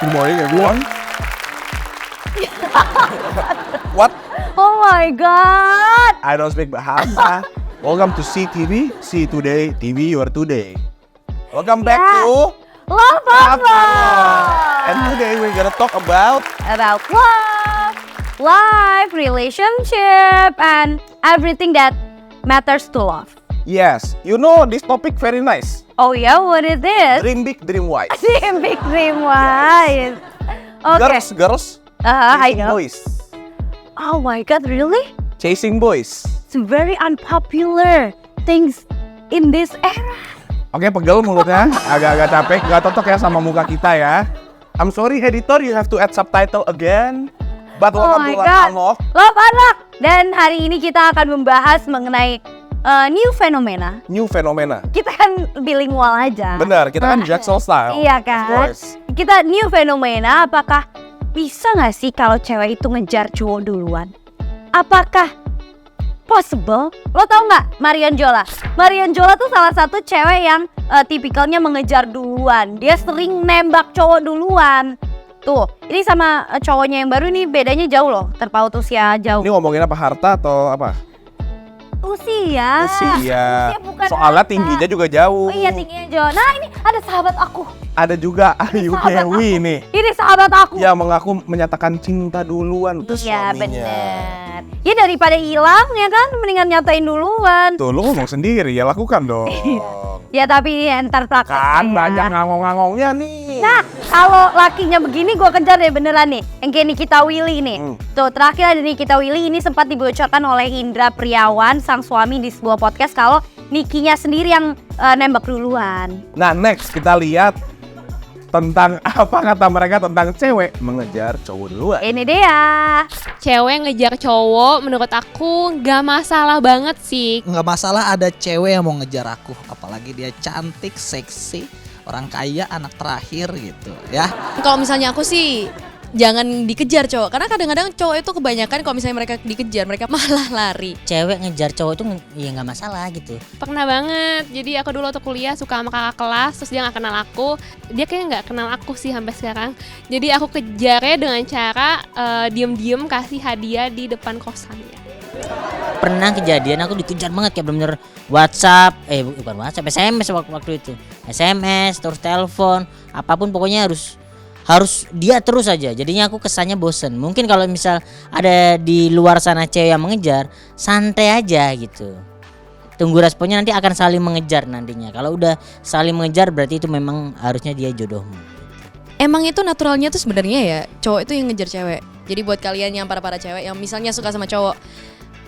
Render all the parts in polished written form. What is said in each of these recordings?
Good morning, everyone. What? Oh my god. I don't speak Bahasa. Welcome to CTV. See Today, TV Your Today. Welcome back to Love And today we're gonna talk about love, life, relationship, and everything that matters to love. yes, you know this topic very nice. Oh yeah, what is this? Dream big, dream wide. Big dream wise. Okay. Girls, I chasing know. boys. Oh my god, really? Chasing boys. It's very unpopular things in this era. Oke, pegel mulutnya, agak-agak capek, gak cocok ya sama muka kita ya. I'm sorry editor, you have to add subtitle again. But welcome to Love Unlock. Love Unlock. Dan hari ini kita akan membahas mengenai new fenomena. New fenomena. Kita kan bilingual aja. Benar, kita kan Jacksel style. Iya Of kan? course. Kita new fenomena, apakah bisa nggak sih kalau cewek itu ngejar cowok duluan? Apakah possible? Lo tau nggak Marian Jola? Marian Jola tuh salah satu cewek yang tipikalnya mengejar duluan. Dia sering nembak cowok duluan. Tuh, ini sama cowoknya yang baru nih bedanya jauh loh, terpaut usia jauh. Ini ngomongin apa, harta atau apa? Usia. Usia. Bukan Soalnya harta. tingginya juga jauh. Oh iya, tingginya jauh. Nah, ini ada sahabat aku. Ada juga Ayu Dewi nih. Ini sahabat aku. Ya mengaku menyatakan cinta duluan ke Iya suaminya. bener. Ya daripada hilang ya kan, mendingan nyatain duluan. Tuh lu ngomong sendiri ya, lakukan dong. Ya tapi ntar praktek. Kan banyak ngangong-ngangongnya nih. Nah kalau lakinya begini gue kejar deh beneran nih. Yang kayak Nikita Willy nih. Tuh terakhir ada Nikita Willy, ini sempat dibocorkan oleh Indra Priawan, sang suami, di sebuah podcast kalau Nikinya sendiri yang nembak duluan. Nah next kita lihat tentang apa kata mereka tentang cewek mengejar cowok duluan. Ini dia. Cewek ngejar cowok menurut aku nggak masalah banget sih. Nggak masalah ada cewek yang mau ngejar aku, apalagi dia cantik, seksi, orang kaya, anak terakhir gitu ya. Kalau misalnya aku sih jangan dikejar cowok, karena kadang-kadang cowok itu kebanyakan kalau misalnya mereka dikejar mereka malah lari. Cewek ngejar cowok itu ya nggak masalah gitu. Pernah banget. Jadi aku dulu waktu kuliah suka sama kakak kelas, terus dia nggak kenal aku. Dia kayak nggak kenal aku sih sampai sekarang. Jadi aku kejarnya dengan cara diem-diem kasih hadiah di depan kosannya. Pernah kejadian aku dikejar banget kayak bener-bener WhatsApp, bukan WhatsApp, SMS waktu itu. SMS, terus telepon, apapun pokoknya harus dia terus aja. Jadinya aku kesannya bosen. Mungkin kalau misal ada di luar sana cewek yang mengejar, santai aja gitu. Tunggu responnya, nanti akan saling mengejar nantinya. Kalau udah saling mengejar berarti itu memang harusnya dia jodohmu. Emang itu naturalnya tuh sebenarnya ya cowok itu yang ngejar cewek. Jadi buat kalian yang para cewek yang misalnya suka sama cowok,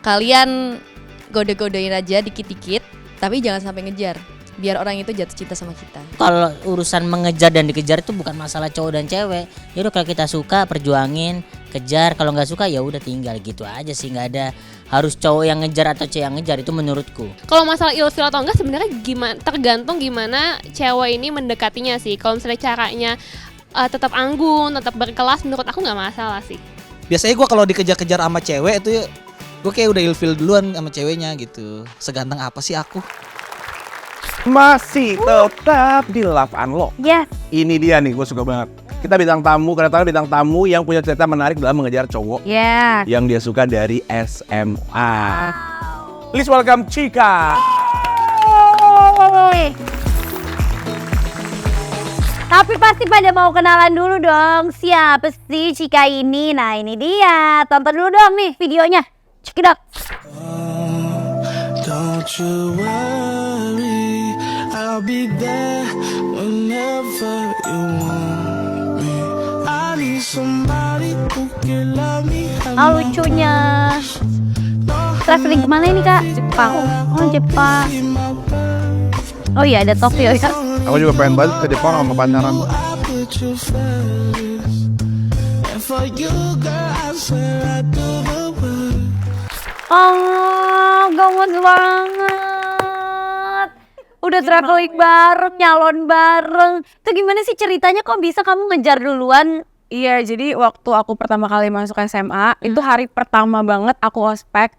kalian gode-godein aja dikit-dikit, tapi jangan sampai ngejar, biar orang itu jatuh cinta sama kita. Kalau urusan mengejar dan dikejar itu bukan masalah cowok dan cewek. Ya udah, kalau kita suka perjuangin, kejar. Kalau nggak suka ya udah tinggal gitu aja sih. Nggak ada harus cowok yang ngejar atau cewek yang ngejar, itu menurutku. Kalau masalah ilfil atau enggak sebenarnya gimana, tergantung gimana cewek ini mendekatinya sih. Kalau misalnya caranya tetap anggun, tetap berkelas, menurut aku nggak masalah sih. Biasanya gue kalau dikejar-kejar sama cewek itu gue kayak udah ilfil duluan sama ceweknya gitu. Seganteng apa sih aku? Masih tetap di Love Unlock. Yes. Ini dia nih, gue suka banget. Kita bintang tamu, kedatangan bintang tamu yang punya cerita menarik dalam mengejar cowok Yes. yang dia suka dari SMA. Please welcome Chika. Tapi pasti pada mau kenalan dulu dong. Siapa sih Chika ini? Nah ini dia. Tonton dulu dong nih videonya. Check it out. Don't you worry, I'll be there whenever you want me. I need somebody who can love me. Oh lucunya. Traveling kemana ini kak? Jepang. Oh Jepang. Oh iya ada Tokyo ya. Aku juga pengen banget ke Jepang sama pacaran. Oh gawat banget. Udah traveling bareng, nyalon bareng. Itu gimana sih ceritanya, kok bisa kamu ngejar duluan? Iya, jadi waktu aku pertama kali masuk SMA, itu hari pertama banget aku ospek.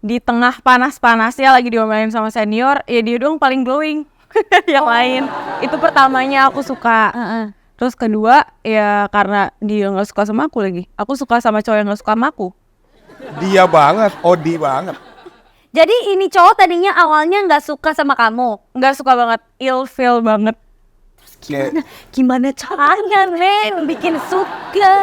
Di tengah panas-panasnya lagi diomelin sama senior, ya dia doang paling glowing. Yang lain, itu pertamanya aku suka. Terus kedua ya karena dia nggak suka sama aku lagi. Aku suka sama cowok yang nggak suka sama aku. Dia banget, Odi banget. Jadi ini cowok tadinya awalnya nggak suka sama kamu. Nggak suka banget, ilfeel banget. Kayak, Gimana caranya, Ren, bikin suka?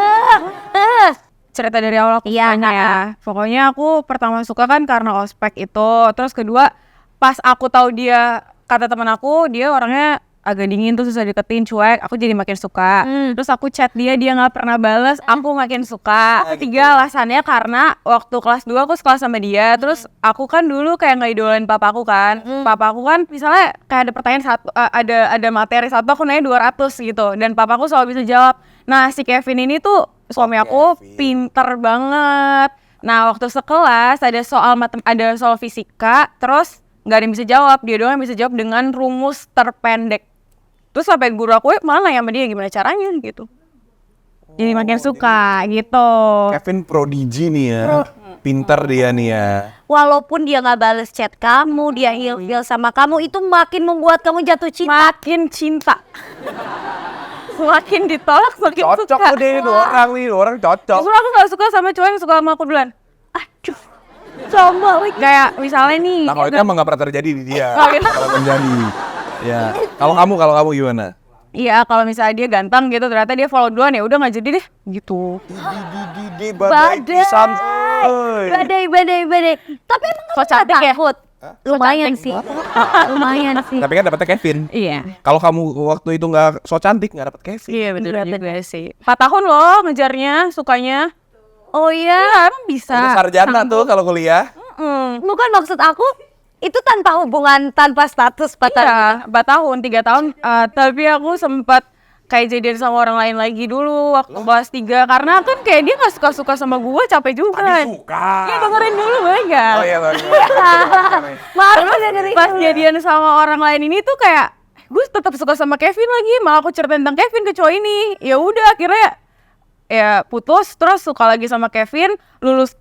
Cerita dari awal aku tanya ya. Pokoknya aku pertama suka kan karena ospek itu. Terus kedua pas aku tahu dia, kata teman aku dia orangnya agak dingin tuh susah deketin, cuek, aku jadi makin suka. Terus aku chat dia nggak pernah balas, aku makin suka. Ketiga alasannya karena waktu kelas 2 aku sekelas sama dia. Terus aku kan dulu kayak nggak idolain papaku kan. Papaku kan misalnya kayak ada pertanyaan satu, ada materi satu aku nanya 200 gitu, dan papaku selalu bisa jawab. Nah si Kevin ini tuh suami aku pinter banget. Nah waktu sekelas ada soal fisika, terus nggak ada yang bisa jawab, dia doang yang bisa jawab dengan rumus terpendek. Terus sampai guru aku malah nanya sama dia gimana caranya gitu. Jadi makin suka gitu. Kevin prodigy nih ya. Pinter dia nih ya. Walaupun dia nggak bales chat kamu, dia ilfeel sama kamu, itu makin membuat kamu jatuh cinta. Makin cinta. Semakin ditolak semakin Cocok suka. udah ini orang cocok. Justru aku gak suka sama cowok yang suka sama aku duluan. Aduh, sama lagi. Kayak misalnya nih. Nah kalau itu emang gak pernah terjadi di dia. Oh, gitu. Kalau menjadi. Ya. Kalau kamu gimana? Iya kalau misalnya dia ganteng gitu ternyata dia follow duluan ya udah nggak jadi deh gitu. Di badai pisan. Badai. Tapi emang kamu Kok cantik ya? takut? Lumayan sih. Lumayan sih. Tapi kan dapetnya Kevin. Iya. Kalau kamu waktu itu nggak so cantik nggak dapet Kevin. Iya bener juga sih. 4 tahun loh ngejarnya, sukanya. Oh iya. Iya emang bisa. Udah sarjana tuh kalau kuliah. Bukan maksud aku itu tanpa hubungan, tanpa status pacaran. Iya, 4 tahun, 3 tahun. Tapi aku sempat kayak jadian sama orang lain lagi dulu waktu kelas 3. Karena kan kayak dia gak suka-suka sama gue, capek juga. Tadi suka. Iya dengerin dulu enggak? Oh iya sorry. Maaf dengerin. Pas jadian sama orang lain ini tuh kayak gue tetap suka sama Kevin lagi, malah aku cerita tentang Kevin ke cowok ini. Ya udah akhirnya ya putus, terus suka lagi sama Kevin. Lulus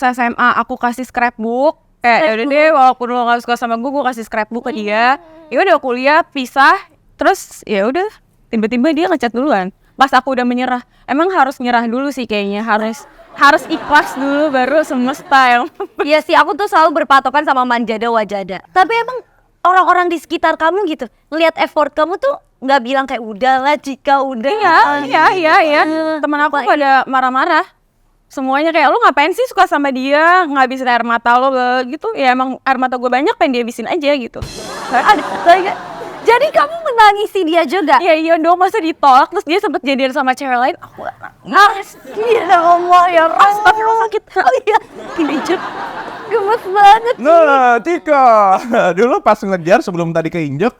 SMA aku kasih scrapbook. Ya udah deh, walaupun lo gak suka sama gue kasih scrapbook ke dia. Ya udah kuliah pisah, terus ya udah tiba-tiba dia ngechat duluan. Pas aku udah menyerah, emang harus nyerah dulu sih kayaknya, harus ikhlas dulu baru semesta yang. Iya sih, aku tuh selalu berpatokan sama manjada wajada. Tapi emang orang-orang di sekitar kamu gitu ngelihat effort kamu tuh nggak bilang kayak udahlah jika udah. Iya. Teman aku pada marah-marah. Semuanya kayak, lu ngapain sih suka sama dia, ngabisin air mata lo gitu. Ya emang air mata gue banyak, pengen dia habisin aja gitu. Jadi kamu menangisi dia juga? Iya dong, masa ditolak terus dia sempet jadian sama cewek lain. Aku gak nangis. Astagfirullah ya Allah, sakit. Oh iya, keinjek. Gemes banget. Nah, Tika, dulu pas ngejar sebelum tadi keinjek,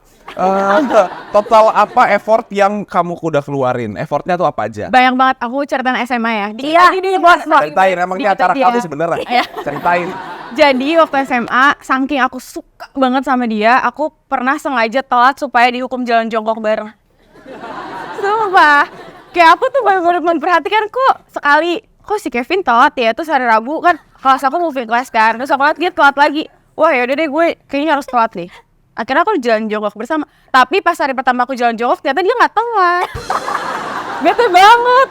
total apa effort yang kamu udah keluarin? Effortnya tuh apa aja? Banyak banget, aku ceritain SMA ya. Iya, bos. Ceritain, emang ini acara kamu sebenarnya. Ceritain. Jadi waktu SMA, saking aku suka banget sama dia, aku pernah sengaja telat supaya dihukum jalan jongkok bareng. Sumpah, kayak aku tuh bener-bener memperhatikan kok si Kevin telat ya, terus hari Rabu kan kelas aku moving class kan, terus aku liat dia telat lagi. Wah yaudah deh gue kayaknya harus telat nih. Akhirnya aku jalan jongkok bersama, tapi pas hari pertama aku jalan jongkok ternyata dia gak telat. Bete banget.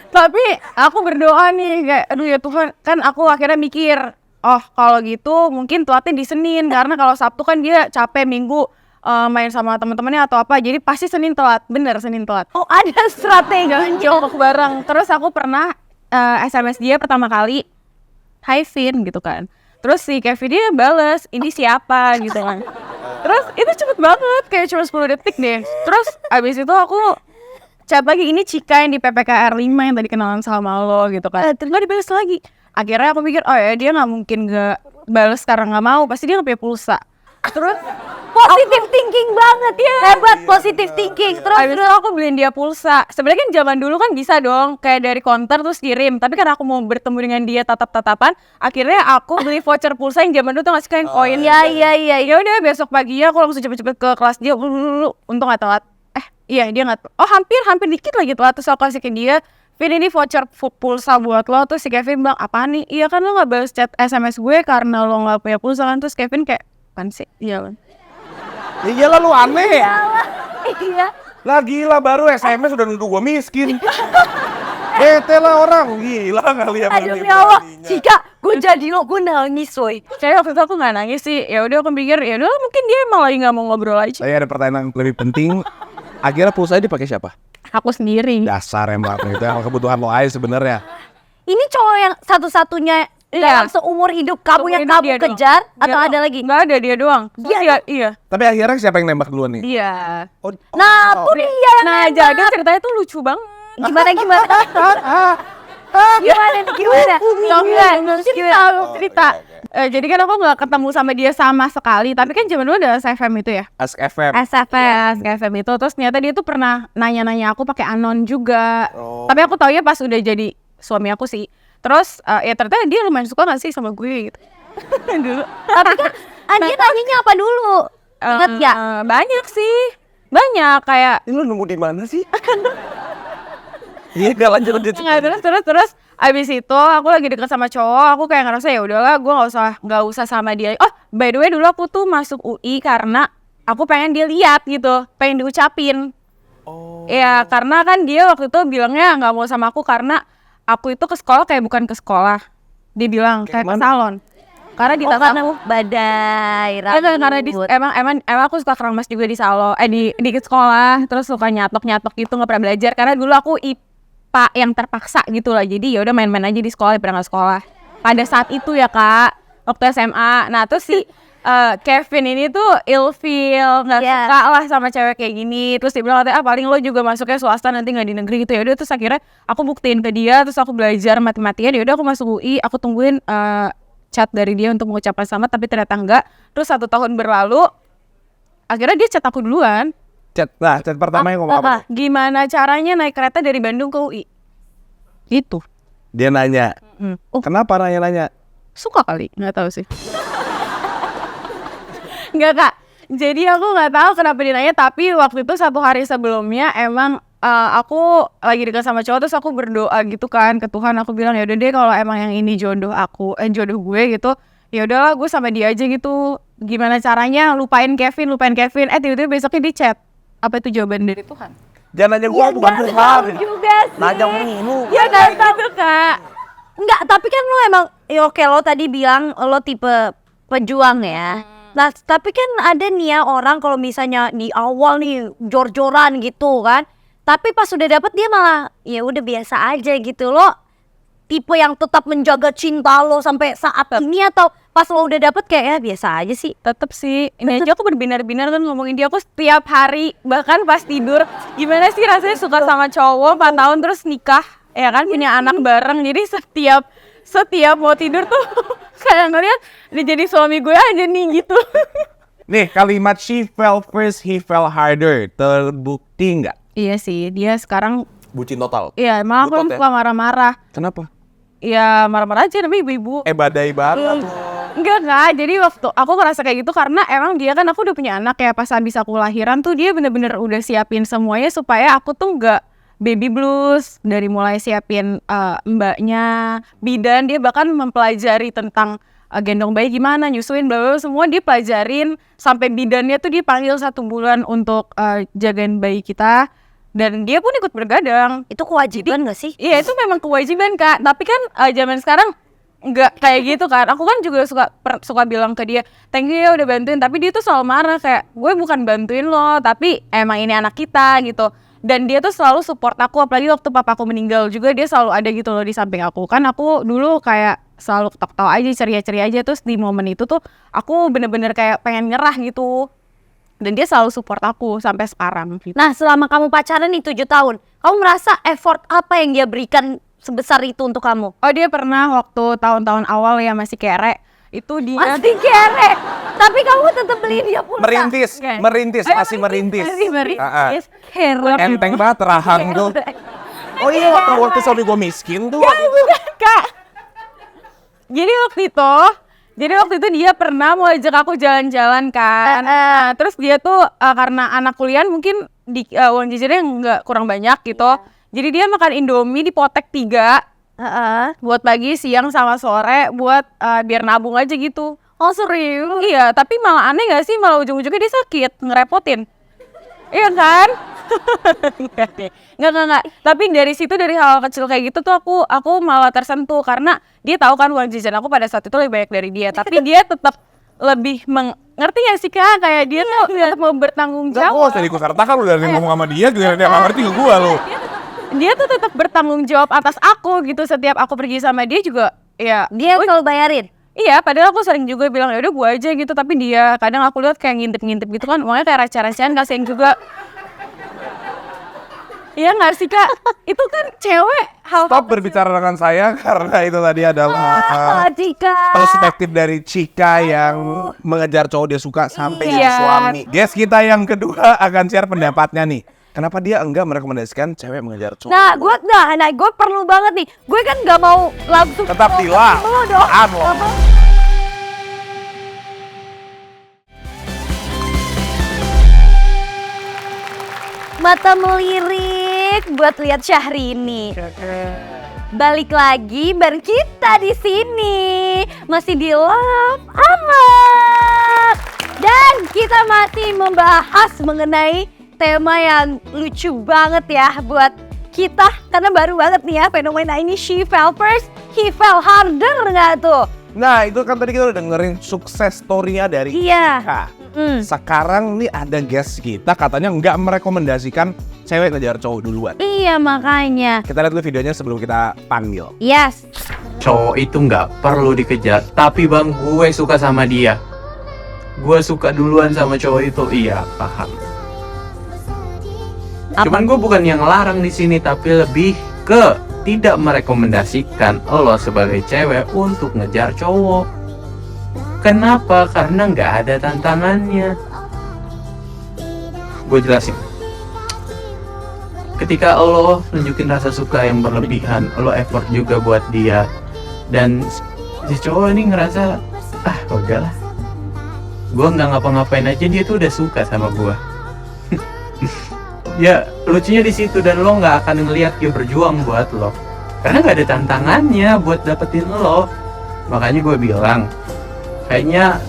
Tapi aku berdoa nih kayak, aduh ya Tuhan, kan aku akhirnya mikir, oh kalau gitu mungkin telatnya di Senin, karena kalau Sabtu kan dia capek, Minggu main sama teman-temannya atau apa, jadi pasti Senin telat, bener Senin telat. Oh ada strategi. Jangan jongkok bareng. Terus aku pernah SMS dia pertama kali, Hi Vin gitu kan. Terus si Kevin dia bales, ini siapa gitu kan. Terus itu cepet banget, kayak cuma 10 detik deh. Terus abis itu aku chat lagi, ini Cika yang di PPKR 5 yang tadi kenalan sama lo gitu kan. Terus gak dibales lagi. Akhirnya aku mikir, oh ya dia gak mungkin gak bales karena gak mau, pasti dia gak punya pulsa. Terus Positif thinking banget ya. Hebat, positif thinking. abis itu aku beliin dia pulsa. Sebenarnya kan zaman dulu kan bisa dong kayak dari counter terus kirim. Tapi karena aku mau bertemu dengan dia tatap-tatapan, akhirnya aku beli voucher pulsa yang zaman dulu tuh ngasih kain koin. Iya. Ya udah besok pagi aku langsung cepet-cepet ke kelas dia. Untung gak telat. Iya dia gak. Oh hampir dikit lagi telat. Terus aku kasih ke dia, Vin ini voucher pulsa buat lo. Terus si Kevin bilang, apaan nih? Iya kan lo gak balas chat SMS gue karena lo gak punya pulsa kan. Terus Kevin kayak, apaan sih? Iya kan. Ya iyalah lu aneh. Iya. Lah gila baru SMS udah nuduh gue miskin. Bete lah orang, gila kali ya. Aduh ya Allah, jika gue jadi lo, gue nangis woy. Kayak waktu itu aku nggak nangis sih. Ya udah aku pikir ya udah mungkin dia emang lagi nggak mau ngobrol aja. Saya ada pertanyaan yang lebih penting. Akhirnya pulsa dipakai siapa? Aku sendiri. Dasar emang itu yang kebutuhan lo aja sebenarnya. Ini cowok yang satu-satunya dalam seumur hidup kamu yang Seumur hidup kamu dia doang. kejar atau Dia ada doang. lagi? Nggak ada, dia doang. Dia Iya. Tapi akhirnya siapa yang nembak duluan nih? Dia. Nah, tuh dia yang Nah, nembak. jadi ceritanya tuh lucu banget. Gimana? Cerita. Jadi kan aku nggak ketemu sama dia sama sekali. Tapi kan zaman dulu ada SFM itu ya. Ask FM. SFM itu. Terus ternyata dia tuh pernah nanya-nanya aku pakai anon juga. Tapi aku taunya pas udah jadi suami aku sih. Terus ya ternyata dia lumayan suka gak sih sama gue gitu. Dulu. Tapi kan dia nanyanya apa dulu? Ingat gak? Banyak sih. Banyak kayak Ini lu nemu di mana sih? Iya, gak lanjut. terus abis itu aku lagi deket sama cowok, aku kayak ngerasa ya udahlah gue nggak usah sama dia. Oh by the way dulu aku tuh masuk UI karena aku pengen dia lihat gitu, pengen diucapin. Ya karena kan dia waktu itu bilangnya nggak mau sama aku karena aku itu ke sekolah kayak bukan ke sekolah. Dia bilang kayak ke salon. Karena di Badai, karena emang aku suka keramas juga di salon, di sekolah, terus suka nyatok gitu nggak pernah belajar karena dulu aku IPA yang terpaksa gitu lah, jadi ya udah main-main aja di sekolah daripada nggak sekolah. Pada saat itu ya kak, waktu SMA, nah terus si Kevin ini tuh ilfeel, nggak suka lah sama cewek kayak gini, terus dia bilang katanya paling lo juga masuknya swasta nanti nggak di negeri gitu ya udah. Terus akhirnya aku buktiin ke dia, terus aku belajar mati-matian, ya udah aku masuk UI, aku tungguin chat dari dia untuk mengucapkan selamat tapi ternyata enggak. Terus 1 tahun berlalu akhirnya dia chat aku duluan. Chat pertama yang ngomong apa? Gimana caranya naik kereta dari Bandung ke UI? Gitu. Dia nanya. Kenapa nanya? Suka kali, nggak tahu sih. Nggak kak. Jadi aku nggak tahu kenapa dia nanya, tapi waktu itu 1 hari sebelumnya emang aku lagi dekat sama cowok, terus aku berdoa gitu kan ke Tuhan, aku bilang ya udah deh kalau emang yang ini jodoh jodoh gue gitu, ya udahlah gue sama dia aja gitu. Gimana caranya lupain Kevin? Tiba-tiba besoknya di chat. Apa itu jawaban dari Tuhan? Jangan nanya gue, bukan Tuhan. juga sih. Nanya lu. Ya nggak tahu kak. Enggak, tapi kan lo emang ya oke, lo tadi bilang lo tipe pejuang ya. Nah, tapi kan ada nih ya orang kalau misalnya di awal nih jor-joran gitu kan. Tapi pas udah dapet dia malah ya udah biasa aja gitu. Lo tipe yang tetap menjaga cinta lo sampai saat ini atau pas lo udah dapet kayak ya biasa aja sih? Tetep sih, ini aja aku berbinar-binar kan ngomongin dia, aku setiap hari bahkan pas tidur. Gimana sih rasanya suka sama cowok 4 tahun terus nikah, ya kan punya anak bareng. Jadi setiap mau tidur tuh kayak ngeliat dia jadi suami gue aja nih gitu. Nih kalimat she fell first, he fell harder. Terbukti nggak? Iya sih, dia sekarang Bucin total. iya emang aku Butot ya? suka marah-marah. Kenapa? Ya marah-marah aja namanya ibu-ibu. Badai banget. Enggak kak, jadi waktu aku ngerasa kayak gitu karena emang dia kan, aku udah punya anak ya, pas habis aku lahiran tuh dia bener-bener udah siapin semuanya supaya aku tuh nggak baby blues. Dari mulai siapin mbaknya, bidan, dia bahkan mempelajari tentang gendong bayi gimana, nyusuin, bla bla, semua dia pelajarin. Sampai bidannya tuh dipanggil 1 bulan untuk jagain bayi kita. Dan dia pun ikut bergadang. Itu kewajiban gak sih? Iya itu memang kewajiban kak. Tapi kan zaman sekarang nggak kayak gitu kan. Aku kan juga suka bilang ke dia, thank you ya udah bantuin. Tapi dia tuh selalu marah kayak, gue bukan bantuin lo, tapi emang ini anak kita gitu. Dan dia tuh selalu support aku, apalagi waktu papaku meninggal juga dia selalu ada gitu loh di samping aku. Kan aku dulu kayak selalu ketawa aja, ceria-ceria aja. Terus di momen itu tuh aku bener-bener kayak pengen nyerah gitu. Dan dia selalu support aku sampai sekarang gitu. Nah, selama kamu pacaran nih 7 tahun, kamu merasa effort apa yang dia berikan sebesar itu untuk kamu? Oh dia pernah waktu tahun-tahun awal ya masih kere, itu dia Masih kere, tapi kamu tetap beli dia pulsa. Merintis, Oke. Masih merintis. Merintis. Kere. Enteng banget rahang tuh. Oh iya, waktu suami gue miskin tuh. Kak. Jadi waktu itu dia pernah mau ajak aku jalan-jalan kan. Nah, terus dia tuh karena anak kuliah mungkin di uang jajannya nggak kurang banyak gitu. Jadi dia makan Indomie di potek 3 buat pagi, siang, sama sore buat biar nabung aja gitu. Oh serius? Iya, tapi malah aneh nggak sih, malah ujung-ujungnya dia sakit, ngerepotin. Iya kan? Enggak. Tapi dari situ, dari hal kecil kayak gitu tuh aku malah tersentuh karena dia tahu kan uang jajan aku pada saat itu lebih banyak dari dia, tapi dia tetap lebih ngerti gak sih Kak? Kayak dia tuh tetap mau bertanggung Enggak, jawab. kok usah diikut-sertakan udah ada yang ngomong sama dia, giliran dia nggak ngerti ke gua lo. Dia tuh tetap bertanggung jawab atas aku gitu. Setiap aku pergi sama dia juga ya Dia selalu bayarin. iya, padahal aku sering juga bilang ya udah gua aja gitu, tapi dia kadang aku lihat kayak ngintip-ngintip gitu kan, uangnya kayak receh-recehan, kasihan juga. Iya nggak sih Kak? Itu kan cewek hal Stop berbicara dengan saya karena itu tadi adalah Cika. perspektif dari Cika yang mengejar cowok dia suka sampai jadi Iya. suami. Guys, kita yang kedua akan share pendapatnya nih. Kenapa dia enggak merekomendasikan cewek mengejar cowok? Nah, gue perlu banget nih. Gue kan nggak mau langsung. Tetap dilah. Perlu dong. Anu. Nggak mau. Mata melirik buat lihat Syahrini. Balik lagi bareng kita di sini. Masih di Love Amat. Dan kita masih membahas mengenai tema yang lucu banget ya buat kita. Karena baru banget nih ya fenomena ini. She fell first, he fell harder nggak tuh? Nah, itu kan tadi kita udah dengerin sukses story-nya dari Iya. Cika. Sekarang nih ada guest kita katanya nggak merekomendasikan cewek ngejar cowok duluan. Iya makanya. Kita lihat dulu videonya sebelum kita panggil. Yes. Cowok itu nggak perlu dikejar, tapi bang gue suka sama dia. Gue suka duluan sama cowok itu, iya paham. Cuman gue bukan yang larang di sini, tapi lebih ke tidak merekomendasikan lo sebagai cewek untuk ngejar cowok. Kenapa? Karena nggak ada tantangannya. Gue jelasin. Ketika lo nunjukin rasa suka yang berlebihan, lo effort juga buat dia, dan si cowok ini ngerasa udah lah, gue nggak ngapa-ngapain aja dia tuh udah suka sama gue. Ya lucunya di situ, dan lo nggak akan ngelihat dia berjuang buat lo karena nggak ada tantangannya buat dapetin lo. Makanya gue bilang kayaknya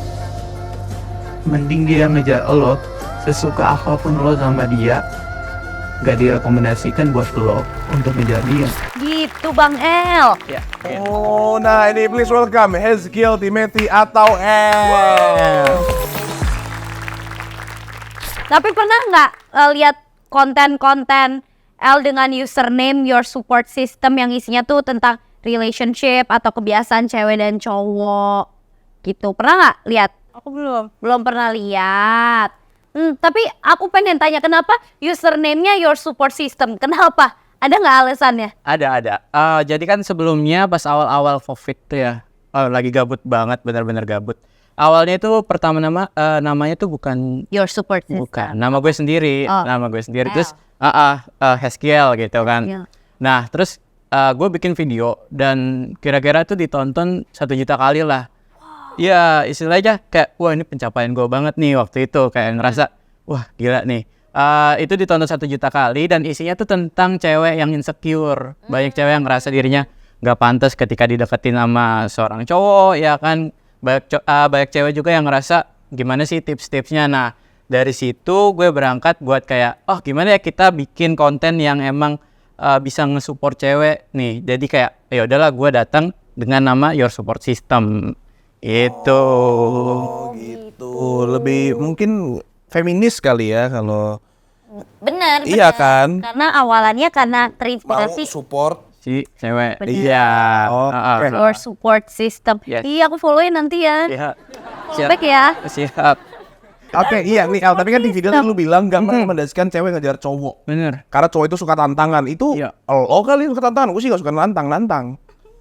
mending dia ngejar lo, sesuka apapun lo sama dia, gak direkomendasikan buat lo untuk ngejar dia. Gitu Bang El. Oh, nah ini please welcome Hezkiel Timothy atau El. Tapi pernah nggak lihat konten-konten El dengan username Your Support System yang isinya tuh tentang relationship atau kebiasaan cewek dan cowok gitu? Pernah nggak lihat? aku belum. Belum pernah lihat. Tapi aku pengen tanya kenapa username-nya Your Support System? Kenapa? Ada nggak alasannya? Ada. Jadi kan sebelumnya pas awal-awal COVID tuh ya, lagi gabut banget, benar-benar gabut. Awalnya itu pertama namanya tuh bukan Your Support System. bukan nama gue sendiri, terus Hezkiel gitu kan. Iya. Nah terus gue bikin video dan kira-kira tuh ditonton 1 juta kali lah. Ya istilahnya kayak wah ini pencapaian gue banget nih waktu itu, kayak ngerasa wah gila nih. Itu ditonton 1 juta kali dan isinya tuh tentang cewek yang insecure. Banyak cewek yang ngerasa dirinya nggak pantas ketika dideketin sama seorang cowok, ya kan. Banyak cewek juga yang ngerasa gimana sih tips-tipsnya. Nah dari situ gue berangkat buat kayak gimana ya kita bikin konten yang emang bisa nge-support cewek nih. Jadi kayak ya udahlah gue datang dengan nama Your Support System itu. Gitu. Lebih mungkin feminis kali ya kalau Bener. iya kan. Karena awalannya karena Mau terinspirasi support. Si cewek. Bener. Iya. Oke. Your Support System. Yes. Iya aku follow-in nanti ya. Iya. Follow back ya. Siap. Oke, iya nih El, tapi kan di video lu bilang gak merekomendasikan cewek ngejar cowok. Bener. Karena cowok itu suka tantangan. Itu Iya. lo kali suka tantangan, gue sih gak suka nantang.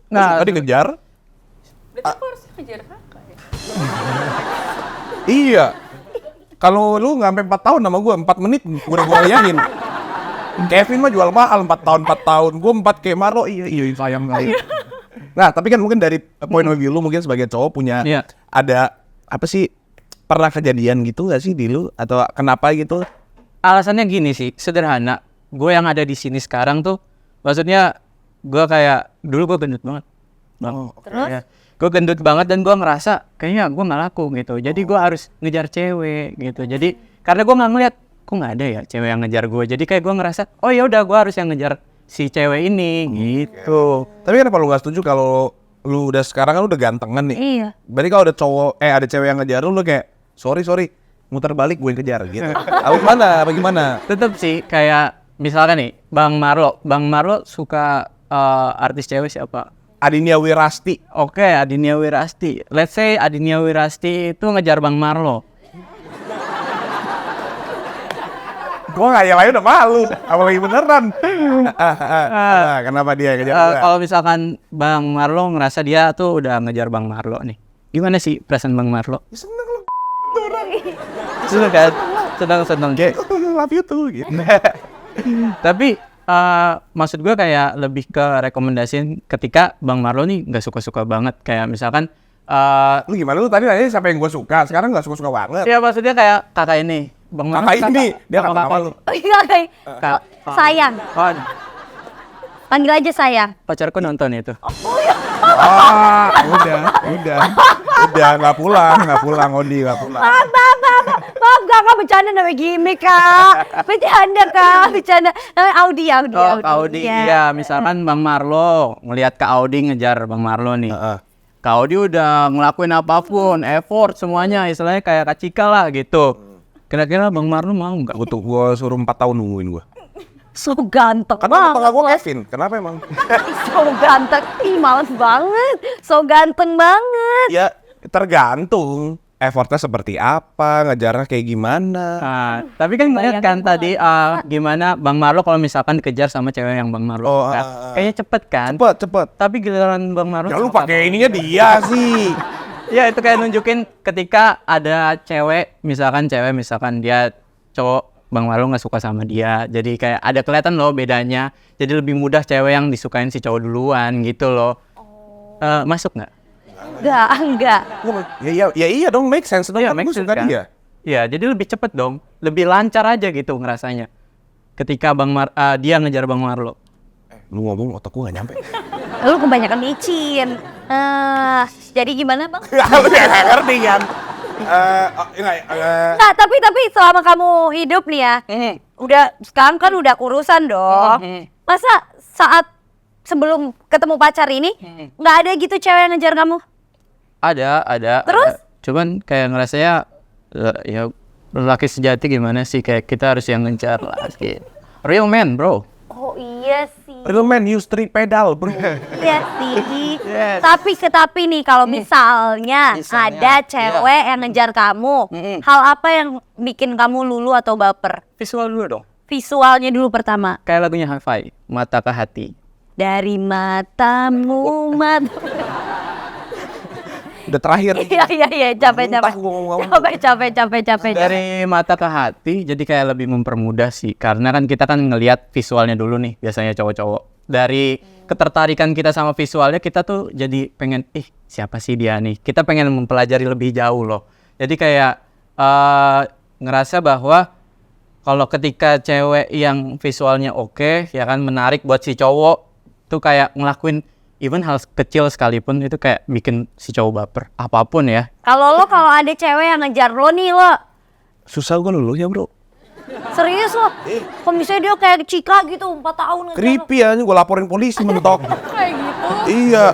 Nah, suka dikejar. Berarti aku harus kejar kakak ya? Iya. Kalau lu nggak sampai 4 tahun sama gue, 4 menit gue udah goyahin. Kevin mah jual mahal 4 tahun. Gue 4 kayak Maro, iya sayang kali. Nah, tapi kan mungkin dari point of view lu mungkin sebagai cowok punya Iya. ada apa sih, pernah kejadian gitu gak sih di lu atau kenapa gitu? alasannya gini sih, sederhana. Gue yang ada di sini sekarang tuh, maksudnya gue kayak dulu gue gendut banget. Terus? Ya. Gue gendut banget dan gue ngerasa kayaknya gue nggak laku gitu. Jadi gue harus ngejar cewek gitu. Jadi karena gue nggak ngeliat kok nggak ada ya cewek yang ngejar gue. Jadi kayak gue ngerasa, oh ya udah gue harus yang ngejar si cewek ini gitu. Tapi kenapa lu nggak setuju kalau lu udah sekarang kan udah gantengan nih? Iya. Berarti kalau ada cewek yang ngejar lu kayak sorry muter balik gue yang kejar gitu. Bagaimana? Tetep sih kayak misalkan nih Bang Marlo suka artis cewek siapa? Adinia Wirasti. Oke, Adinia Wirasti. Let's say Adinia Wirasti itu ngejar Bang Marlo. Gue nggak ya udah malu, apalagi beneran. Kenapa dia kejar gua? Kalau misalkan Bang Marlo ngerasa dia tuh udah ngejar Bang Marlo nih, gimana sih perasaan Bang Marlo? Seneng lu. Seneng kan? Seneng kayak Love you too gitu. tapi maksud gue kayak lebih ke rekomendasiin ketika Bang Marlo nih nggak suka-suka banget, kayak misalkan Lu gimana, lu tadi nanya siapa yang gue suka, sekarang nggak suka-suka banget. ya maksudnya kayak kakak ini Bang Marlo. Kakak ini, dia kakak apa lu? Oh iya kayak sayang. Panggil aja sayang. Pacarku nonton itu. Udah nggak pulang Odi, nggak pulang. Maaf kakak bercanda namanya gimmick kak. Bercanda namanya Audi. Audi, iya misalkan Bang Marlo ngelihat Kak Audi ngejar Bang Marlo nih. Kak Audi udah ngelakuin apapun, effort semuanya, istilahnya kayak Kak Cika lah gitu. Kira-kira Bang Marlo mau nggak? Gue suruh 4 tahun nungguin gue. So ganteng Kenapa banget. gue Kevin? Kenapa emang? So ganteng. Ih males banget. So ganteng banget. Ya tergantung effortnya seperti apa, ngejarnya kayak gimana. Tapi kan ngeliat kan tadi gimana Bang Marlo kalau misalkan dikejar sama cewek yang Bang Marlo kayaknya cepet kan? Cepet. Tapi giliran Bang Marlo Ya lu pakai ininya dia sih. ya itu kayak nunjukin ketika ada cewek misalkan dia cowok, Bang Marlo nggak suka sama dia, jadi kayak ada kelihatan loh bedanya, jadi lebih mudah cewek yang disukain si cowok duluan gitu loh. Masuk nggak? Enggak. Ya iya dong, make sense dong. Iya, Kan make gue sense suka kan? dia. Ya jadi lebih cepet dong, lebih lancar aja gitu ngerasanya ketika dia ngejar Bang Marlo. Lu ngomong otak gue gak nyampe. Lu kebanyakan micin. Jadi gimana bang? Lu ya gak ngerti kan? Nah, tapi selama kamu hidup nih ya, udah sekarang kan udah kurusan dong. Masa saat sebelum ketemu pacar ini nggak ada gitu cewek yang ngejar kamu? Ada. Terus? Cuman kayak ngerasanya ya lelaki sejati gimana sih, kayak kita harus yang ngejar lagi. Real man, bro. Oh iya sih. Real man use 3 pedal, bro. Iya sih. Tapi nih kalau misalnya ada cewek yang ngejar kamu, hal apa yang bikin kamu lulu atau baper? Visual dulu dong. Visualnya dulu pertama. Kayak lagunya Hi-Fi, Mata ke Hati. Dari matamu, Udah terakhir. Iya, capek. Dari mata ke hati, jadi kayak lebih mempermudah sih. Karena kan kita kan ngelihat visualnya dulu nih, biasanya cowok-cowok. Dari ketertarikan kita sama visualnya, kita tuh jadi pengen, siapa sih dia nih? Kita pengen mempelajari lebih jauh loh. Jadi kayak ngerasa bahwa kalau ketika cewek yang visualnya oke, ya kan menarik buat si cowok, tuh kayak ngelakuin even hal kecil sekalipun itu kayak bikin si cowok baper, apapun ya. Kalau ada cewek yang ngejar lo nih lo, Susah gue lulu ya, bro. serius lo? Kok misalnya dia kayak Cika gitu 4 tahun ngejar lo? Creepy ya, gue laporin polisi mentok. Kayak gitu. Iya.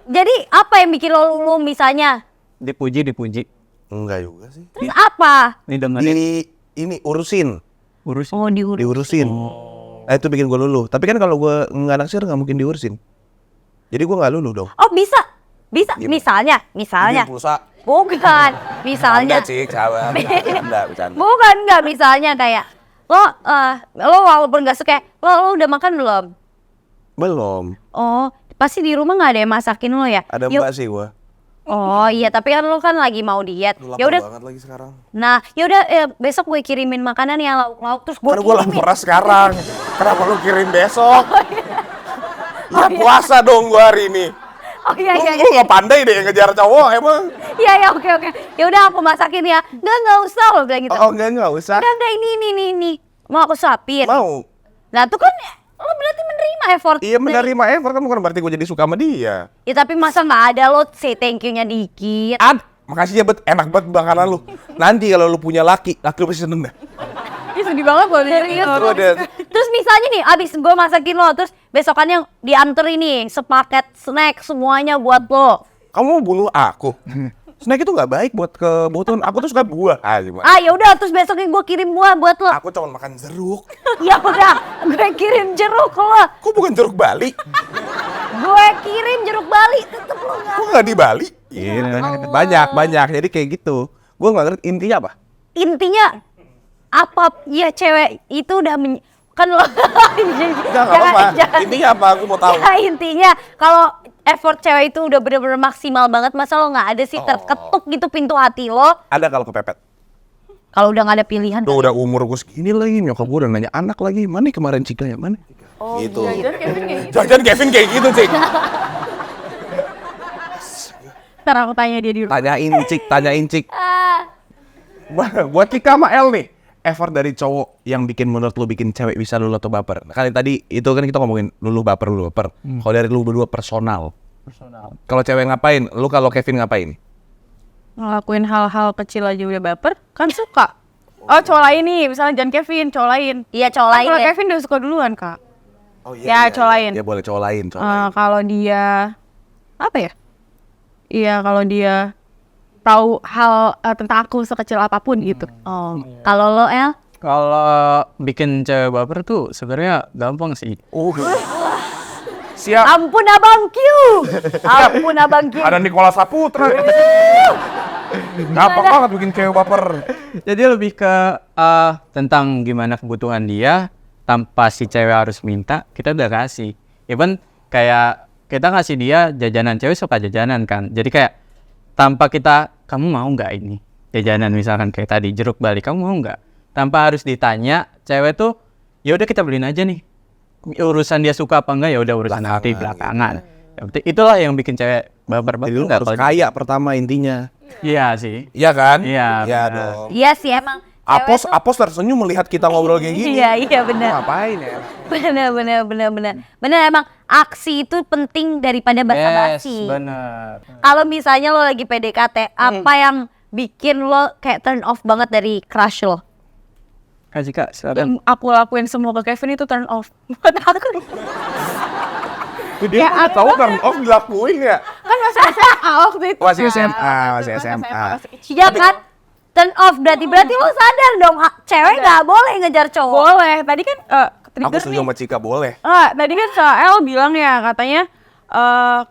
Jadi apa yang bikin lo lulu misalnya? Dipuji. Enggak juga sih. Terus apa? Ini dengerin. Ini urusin. Oh Diurusin. Nah, itu bikin gue luluh. Tapi kan kalau gue nggak naksir nggak mungkin diurusin. Jadi gue nggak luluh dong. Oh bisa. Misalnya. Bikin pulsa. Bukan. Misalnya. Enggak sih, sahabat. Bercanda. Bukan enggak, misalnya kayak lo walaupun nggak suka, lo udah makan belum? Belum. Oh, pasti di rumah nggak ada yang masakin lo ya? Ada mbak sih gue. Oh iya, tapi kan lo kan lagi mau diet. Ya udah. Banget lagi sekarang. Nah, ya udah besok gue kirimin makanan yang lauk-lauk terus gue Karena gue lapar sekarang. Kenapa lu kirim besok? Ya puasa dong gue hari ini. Oh iya. Lu nggak pandai deh ngejar cowok emang. Iya, oke. Ya udah aku masakin ya. Nggak usah lo bilang gitu. Oh enggak usah. Enggak ini. Mau aku suapin. Mau. Nah, tuh kan lo berarti menerima effort. Iya, menerima effort kan bukan berarti gue jadi suka sama dia. Ya tapi masa nggak ada lo say thank you-nya dikit. makasih ya Bet, enak banget makanan lu. Nanti kalau lu punya laki lu pasti seneng dah. Ih, sedih banget loh. Serius. Udah. Terus misalnya nih, abis gue masakin lo, terus besokannya dianter ini sepaket snack semuanya buat lo. Kamu mau bunuh aku? Snack itu nggak baik buat kebutuhan. Aku tuh suka buah. Gimana? Ah ya udah, terus besoknya gue kirim buah buat lo. Aku cuma makan jeruk. Ya udah, gue kirim jeruk lo. Kok bukan jeruk Bali? Gue kirim jeruk Bali, tetep lo nggak. Kok nggak di Bali? Iya, banyak. Jadi kayak gitu. Gue nggak ngerti intinya apa. Intinya apa ya, cewek itu udah kan lo Nggak apa-apa. Intinya apa? Aku mau tahu. Ya, intinya kalau effort cewek itu udah bener-bener maksimal banget, masa lo nggak ada sih terketuk gitu pintu hati lo? Ada kalau kepepet. Kalau udah nggak ada pilihan. Tuh udah umur gue segini lagi, nyokap gue udah nanya anak lagi. Mana kemarin Cika ya, mana? Gitu. Jangan Kevin kayak gitu, Cik. Ntar aku tanya dia di rumah. Tanyain Cik. Buat Cika sama El nih, effort dari cowok yang bikin menurut lu bikin cewek bisa luluh atau baper. Nah, kali tadi itu kan kita ngomongin luluh baper. Kalau dari lu berdua personal. Kalau cewek ngapain? Lu kalau Kevin ngapain? Ngelakuin hal-hal kecil aja udah baper, kan suka. Oh, cowok lain nih, misalnya jangan Kevin, cowok lain. Iya, cowok lain Kalau deh. Kevin udah suka duluan, Kak. Oh Ya, cowok lain. Ya boleh cowok lain. Kalau dia apa ya? Iya, kalau dia tahu hal tentang aku sekecil apapun gitu. Oh, kalau lo El? Kalau bikin cewek baper tuh sebenarnya gampang sih. Siap. Ampun Abang Q. Ampun Abang Q. Ada Nikola Saputra. Gampang banget bikin cewek baper. Jadi lebih ke tentang gimana kebutuhan dia tanpa si cewek harus minta, kita udah kasih. Even kayak kita ngasih dia jajanan, cewek suka jajanan kan. Jadi kayak tanpa kita, kamu mau nggak ini jajanan, misalkan kayak tadi jeruk Bali, kamu mau nggak? Tanpa harus ditanya, cewek tuh ya udah kita beliin aja nih. Urusan dia suka apa enggak ya udah urusan nanti belakangan. Itulah yang bikin cewek baper banget. Jadi lu harus kaya pertama intinya. Iya sih. Iya kan? Iya. Iya benar. dong. Iya sih emang. Apos tersenyum melihat kita ngobrol kayak gini. Iya benar. Ngapain ya? Benar emang aksi itu penting daripada basa-basi. Benar. Kalau misalnya lo lagi PDKT, apa yang bikin lo kayak turn off banget dari crush lo? Kak Cika, silakan. Aku lakuin semua ke Kevin itu turn off. Buat aku. Dia ya, tahu turn off dilakuin ya? Kan masih SMA waktu itu. Masih SMA. Iya kan? Turn off berarti lo sadar dong, cewek nggak boleh ngejar cowok. Boleh. Tadi kan Aku setuju sama Cika, boleh. Tadi kan Sael bilang ya, katanya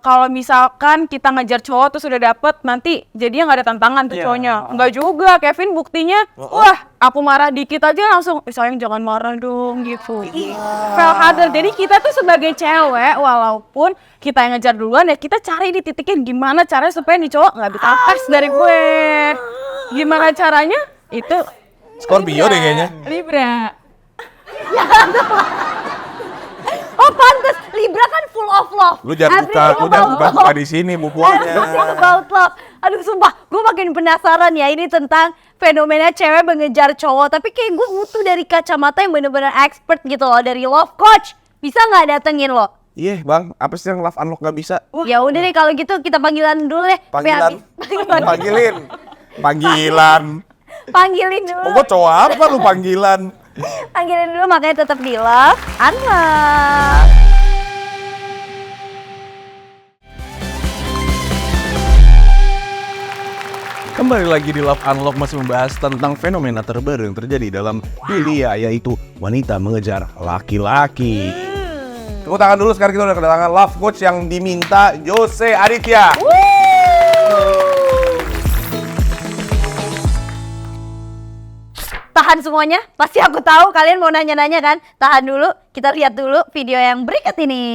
kalau misalkan kita ngejar cowok tuh sudah dapet, nanti jadinya nggak ada tantangan tuh cowoknya. Nggak juga, Kevin buktinya, wah aku marah dikit aja langsung, sayang jangan marah dong gitu. Feel harder. Jadi kita tuh sebagai cewek, walaupun kita yang ngejar duluan ya, kita cari di titiknya gimana caranya supaya nih cowok nggak bisa lepas dari gue. Gimana caranya? Itu Scorpio deh kayaknya. Libra. Oh pantes, Libra kan full of love. Lu jangan buka di sini bukunya. Everything about love. Aduh sumpah, gue makin penasaran ya ini tentang fenomena cewek mengejar cowok. Tapi kayak gue butuh dari kacamata yang bener-bener expert gitu loh, dari love coach. Bisa nggak datengin lo? Iya bang, apa sih yang love unlock gak bisa? Ya udah deh kalau gitu kita panggilan dulu deh. Panggilin dulu. Pokok cowok apa lu panggilan? Panggilin dulu, makanya tetap di Love Unlock. Kembali lagi di Love Unlock, masih membahas tentang fenomena terbaru yang terjadi dalam dunia, yaitu wanita mengejar laki-laki. Tepuk tangan dulu, sekarang kita udah kedatangan love coach yang diminta, Jose Aditya. Tahan semuanya, pasti aku tahu kalian mau nanya-nanya kan? Tahan dulu, kita lihat dulu video yang berikut ini.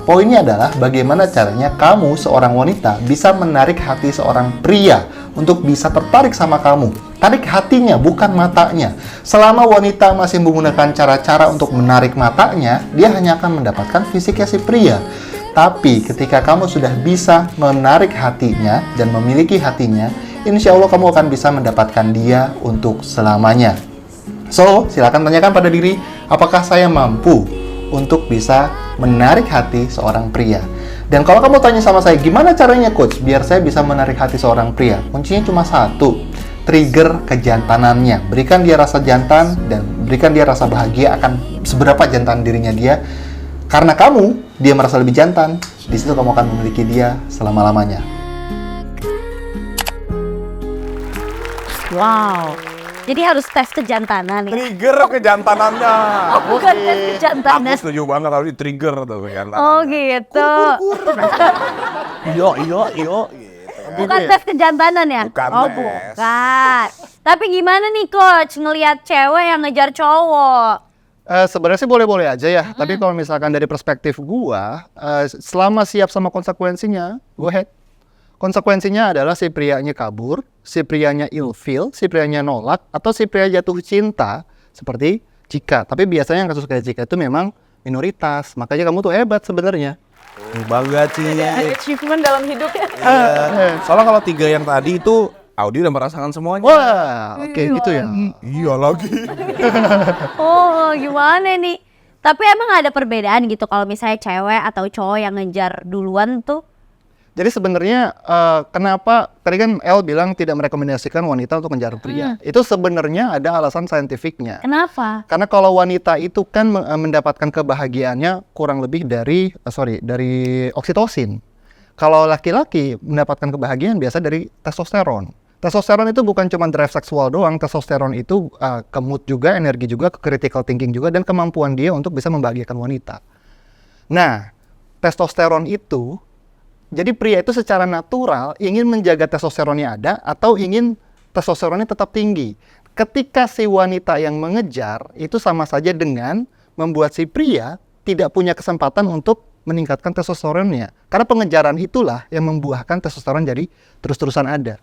Poinnya adalah bagaimana caranya kamu seorang wanita bisa menarik hati seorang pria untuk bisa tertarik sama kamu. Tarik hatinya, bukan matanya. Selama wanita masih menggunakan cara-cara untuk menarik matanya, dia hanya akan mendapatkan fisiknya si pria. Tapi ketika kamu sudah bisa menarik hatinya dan memiliki hatinya, insya Allah kamu akan bisa mendapatkan dia untuk selamanya. So, silakan tanyakan pada diri, apakah saya mampu untuk bisa menarik hati seorang pria. Dan kalau kamu tanya sama saya, gimana caranya coach biar saya bisa menarik hati seorang pria? Kuncinya cuma satu, trigger kejantanannya. Berikan dia rasa jantan dan berikan dia rasa bahagia akan seberapa jantan dirinya dia. Karena kamu, dia merasa lebih jantan, di situ kamu akan memiliki dia selama-lamanya. Wow. Jadi harus tes kejantanan ya. Trigger kejantanannya. Bukan tes kejantanan. Aku setuju banget kalau di trigger tuh kejantanan. Oh gitu. Iyo. Bukan tes kejantanan ya? Bukan Oh tes. bukan. Tapi gimana nih coach ngelihat cewek yang ngejar cowok? Sebenarnya sih boleh-boleh aja ya. Tapi kalau misalkan dari perspektif gua, selama siap sama konsekuensinya, go ahead. Konsekuensinya adalah si prianya kabur, si prianya ilfeel, si prianya nolak, atau si pria jatuh cinta seperti Cika. Tapi biasanya yang kasus kayak Cika itu memang minoritas. Makanya kamu tuh hebat sebenarnya. Bangga sih. Achievement dalam hidup. Soalnya kalau 3 yang tadi itu Audi udah merasakan semuanya. Wah, oke gitu ya. Iya lagi. Oh gimana nih? Tapi emang ada perbedaan gitu kalau misalnya cewek atau cowok yang ngejar duluan tuh? Jadi sebenarnya kenapa tadi kan El bilang tidak merekomendasikan wanita untuk mengejar pria. Itu sebenarnya ada alasan saintifiknya. Kenapa? Karena kalau wanita itu kan mendapatkan kebahagiaannya kurang lebih dari oksitosin. Kalau laki-laki mendapatkan kebahagiaan biasa dari testosteron. Testosteron itu bukan cuma drive seksual doang, testosteron itu ke mood juga, energi juga, ke critical thinking juga, dan kemampuan dia untuk bisa membahagiakan wanita. Nah, testosteron itu, jadi pria itu secara natural ingin menjaga testosteronnya ada atau ingin testosteronnya tetap tinggi. Ketika si wanita yang mengejar, itu sama saja dengan membuat si pria tidak punya kesempatan untuk meningkatkan testosteronnya. Karena pengejaran itulah yang membuahkan testosteron jadi terus-terusan ada.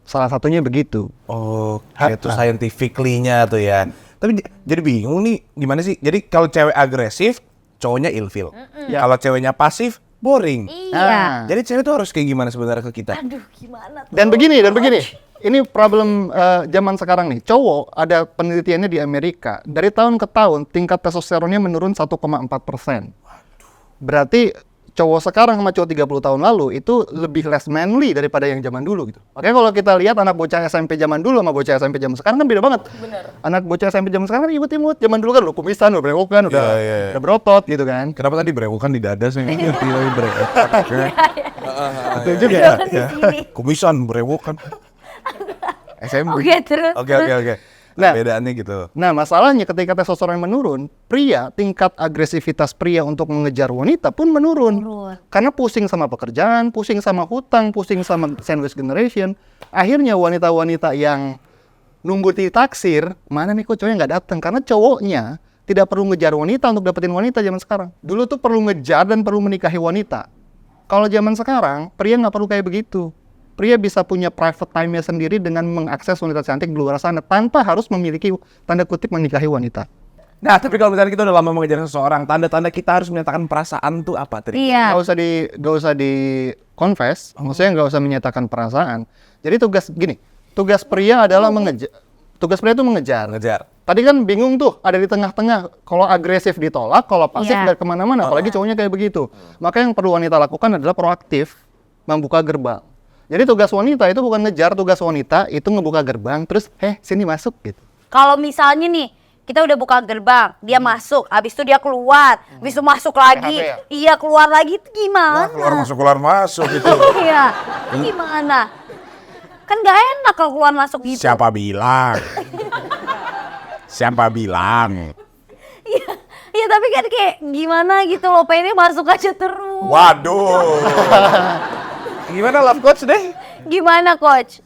Salah satunya begitu. Oh, itu scientifically-nya tuh ya. Tapi jadi bingung nih, gimana sih? Jadi kalau cewek agresif, cowoknya ilfeel. Kalau ceweknya pasif, boring. Iya. Jadi cewek tuh harus kayak gimana sebenarnya ke kita? Aduh gimana tuh? Dan begini. Ini problem zaman sekarang nih. Cowok, ada penelitiannya di Amerika. Dari tahun ke tahun, tingkat testosteronnya menurun 1,4%. Berarti cowok sekarang sama cowok 30 tahun lalu itu lebih less manly daripada yang zaman dulu gitu. Makanya kalau kita lihat anak bocah SMP zaman dulu sama bocah SMP zaman sekarang kan beda banget. Bener. Anak bocah SMP zaman sekarang kan imut-imut. Zaman dulu kan udah kumisan, udah brewokan, udah berotot gitu kan. Kenapa tadi brewokan di dada sih? Ngerti lagi brewok. Itu juga ya. Kumisan brewokan. SMP. Oke terus. Oke. Nah, bedaannya gitu. Nah, masalahnya ketika testosteron menurun, tingkat agresivitas pria untuk mengejar wanita pun menurun. Karena pusing sama pekerjaan, pusing sama hutang, pusing sama sandwich generation. Akhirnya wanita-wanita yang nunggu ditaksir, mana nih kok cowoknya nggak datang? Karena cowoknya tidak perlu ngejar wanita untuk dapetin wanita zaman sekarang. Dulu tuh perlu ngejar dan perlu menikahi wanita. Kalau zaman sekarang, pria nggak perlu kayak begitu. Pria bisa punya private time-nya sendiri dengan mengakses wanita cantik di luar sana tanpa harus memiliki tanda kutip menikahi wanita. Nah, tapi kalau misalnya kita udah lama mengejar seseorang, tanda-tanda kita harus menyatakan perasaan tuh apa tadi? Iya. Gak usah di confess, maksudnya gak usah menyatakan perasaan. Jadi tugas pria adalah mengejar. Tugas pria itu mengejar. Tadi kan bingung tuh, ada di tengah-tengah. Kalau agresif ditolak, kalau pasif nggak kemana-mana. Apalagi cowoknya kayak begitu. Maka yang perlu wanita lakukan adalah proaktif, membuka gerbang. Jadi tugas wanita itu bukan ngejar, tugas wanita itu ngebuka gerbang, terus sini masuk gitu. Kalau misalnya nih, kita udah buka gerbang, dia masuk, habis itu dia keluar, habis itu masuk lagi, iya keluar lagi, itu gimana? Keluar masuk gitu. Iya, itu gimana? Kan gak enak kalau keluar masuk gitu. Siapa bilang? Siapa bilang? Iya tapi kan kayak gimana gitu loh, pengennya masuk aja terus. Waduh. Gimana love coach deh? Gimana coach?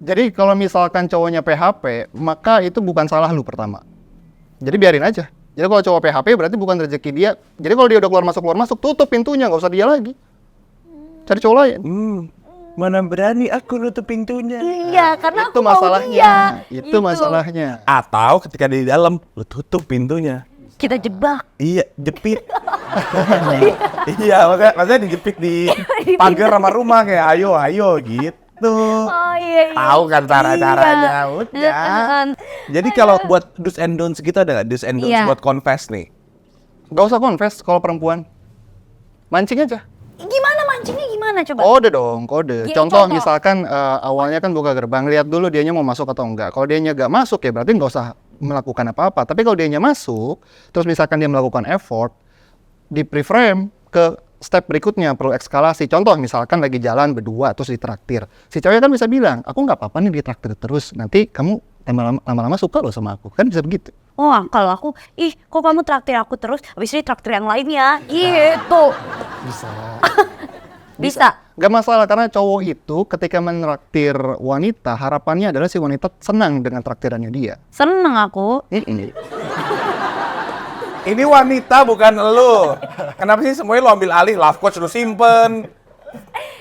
Jadi kalau misalkan cowoknya PHP, maka itu bukan salah lu pertama. Jadi biarin aja. Jadi kalau cowok PHP berarti bukan rezeki dia. Jadi kalau dia udah keluar masuk, tutup pintunya, nggak usah dia lagi. Cari cowok lain. Mana berani aku nutup pintunya. Iya, karena itu aku mau masalahnya. dia. Itu masalahnya. Atau ketika dia di dalam, lu tutup pintunya. Kita jebak. Iya, jepit. Iya, maksudnya dijepit di pagar sama rumah kayak ayo gitu. Oh iya. Tahu kan cara-caranya, udah. Jadi kalau buat do's and don'ts gitu ada nggak do's and don'ts buat confess nih? Gak usah confess kalau perempuan. Mancing aja. Gimana mancingnya gimana coba? Kode dong, kode. Iya, Contoh contoh. misalkan awalnya kan buka gerbang, lihat dulu dianya mau masuk atau enggak. Kalau dianya nggak masuk ya berarti nggak usah melakukan apa-apa. Tapi kalau dianya masuk, terus misalkan dia melakukan effort, di pre-frame ke step berikutnya perlu eskalasi. Contoh misalkan lagi jalan berdua terus ditraktir. Si cewek kan bisa bilang, aku nggak apa-apa nih ditraktir terus. Nanti kamu lama-lama suka loh sama aku. Kan bisa begitu. Oh, kalau aku, ih kok kamu traktir aku terus, habis ini traktir yang lainnya, gitu. Bisa. Bisa. Gak masalah karena cowok itu ketika menraktir wanita harapannya adalah si wanita senang dengan traktirannya dia. Seneng aku. Ini wanita bukan lu. Kenapa sih semuanya lo ambil alih? Love coach lu simpen.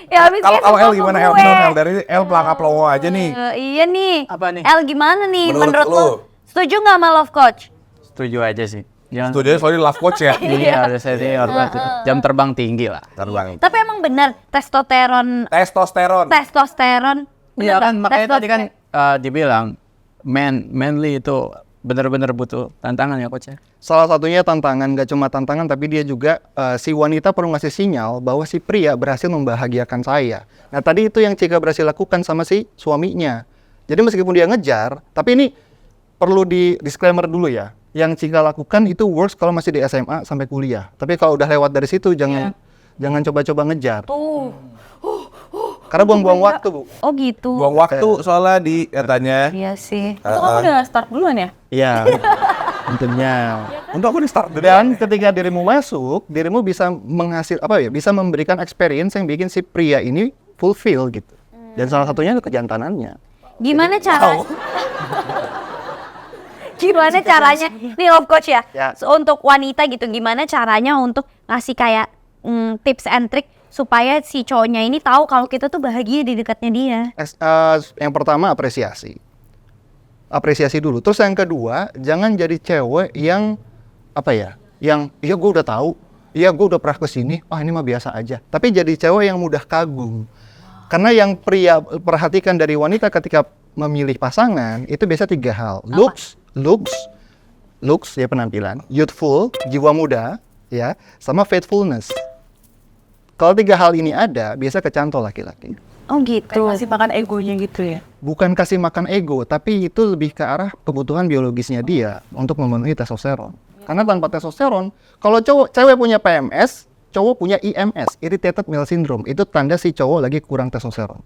Ya habis Kalau L gimana L? Menurut L dari L pelangap lo aja nih. Iya nih. Apa nih? L gimana nih Menurut lo? lu? Setuju nggak sama love coach? Setuju aja sih. Jangan Setuju soalnya love coach ya. Iya, udah senior banget. Jam terbang tinggi lah. Terbang. Tapi emang bener testosteron. Iya kan, makanya tadi kan testosteron. dibilang manly itu benar-benar butuh tantangan ya coach ya. Salah satunya tantangan, gak cuma tantangan tapi dia juga si wanita perlu ngasih sinyal bahwa si pria berhasil membahagiakan saya. Nah tadi itu yang Cika berhasil lakukan sama si suaminya. Jadi meskipun dia ngejar, tapi ini perlu di disclaimer dulu ya. Yang Cika lakukan itu works kalau masih di SMA sampai kuliah. Tapi kalau udah lewat dari situ jangan coba-coba ngejar. Tuh. Karena buang-buang waktu, Bu. Oh gitu. Buang waktu soalnya di katanya. Iya sih. Itu kamu udah start duluan ya? Iya. Tentunya. Untuk aku di start dulu. Dan ketika dirimu masuk, dirimu bisa bisa memberikan experience yang bikin si pria ini fulfill gitu. Dan salah satunya itu kejantanannya. Gimana cara? Gimana caranya? Nih love coach ya. Untuk wanita gitu, gimana caranya untuk ngasih kayak tips and trick supaya si cowoknya ini tahu kalau kita tuh bahagia di dekatnya dia. Yang pertama apresiasi. Apresiasi dulu. Terus yang kedua, jangan jadi cewek yang yang iya gue udah tahu, iya gue udah pernah kesini, ini mah biasa aja. Tapi jadi cewek yang mudah kagum. Karena yang pria perhatikan dari wanita ketika memilih pasangan itu biasa 3 hal. Looks ya penampilan, youthful, jiwa muda, ya, sama faithfulness. Kalau 3 hal ini ada, biasa kecantol laki-laki. Oh gitu. Kasih makan egonya gitu ya? Bukan kasih makan ego, tapi itu lebih ke arah kebutuhan biologisnya dia untuk memenuhi testosteron. Karena tanpa testosteron, kalau cewek punya PMS, cowok punya IMS, Irritated Male Syndrome, itu tanda si cowok lagi kurang testosteron.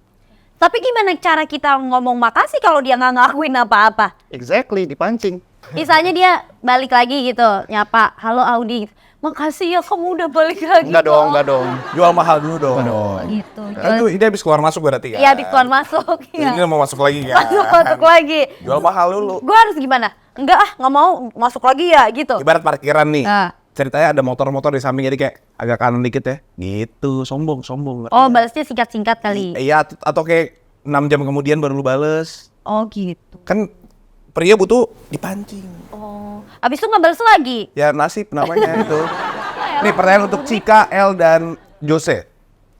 Tapi gimana cara kita ngomong makasih kalau dia nggak ngakuin apa-apa? Exactly, dipancing. Misalnya dia balik lagi gitu, nyapa, halo Audi, makasih ya kamu udah balik lagi. Enggak dong. Jual mahal dulu dong. Gitu. Kan ini habis keluar masuk berarti kan? Iya, habis keluar masuk. Ini mau masuk lagi kan? Masuk lagi. Jual mahal dulu. Gue harus gimana? Enggak nggak mau masuk lagi ya gitu. Ibarat parkiran nih. Nah. Ceritanya ada motor-motor di samping jadi kayak agak kanan dikit ya. Gitu, sombong. Oh, balasnya singkat-singkat kali. Iya, atau kayak 6 jam kemudian baru lu bales. Oh gitu. Kan pria butuh dipancing. Oh, abis itu nggak balas lagi. Ya nasib namanya itu. Nih pertanyaan untuk Cika, L, dan Jose.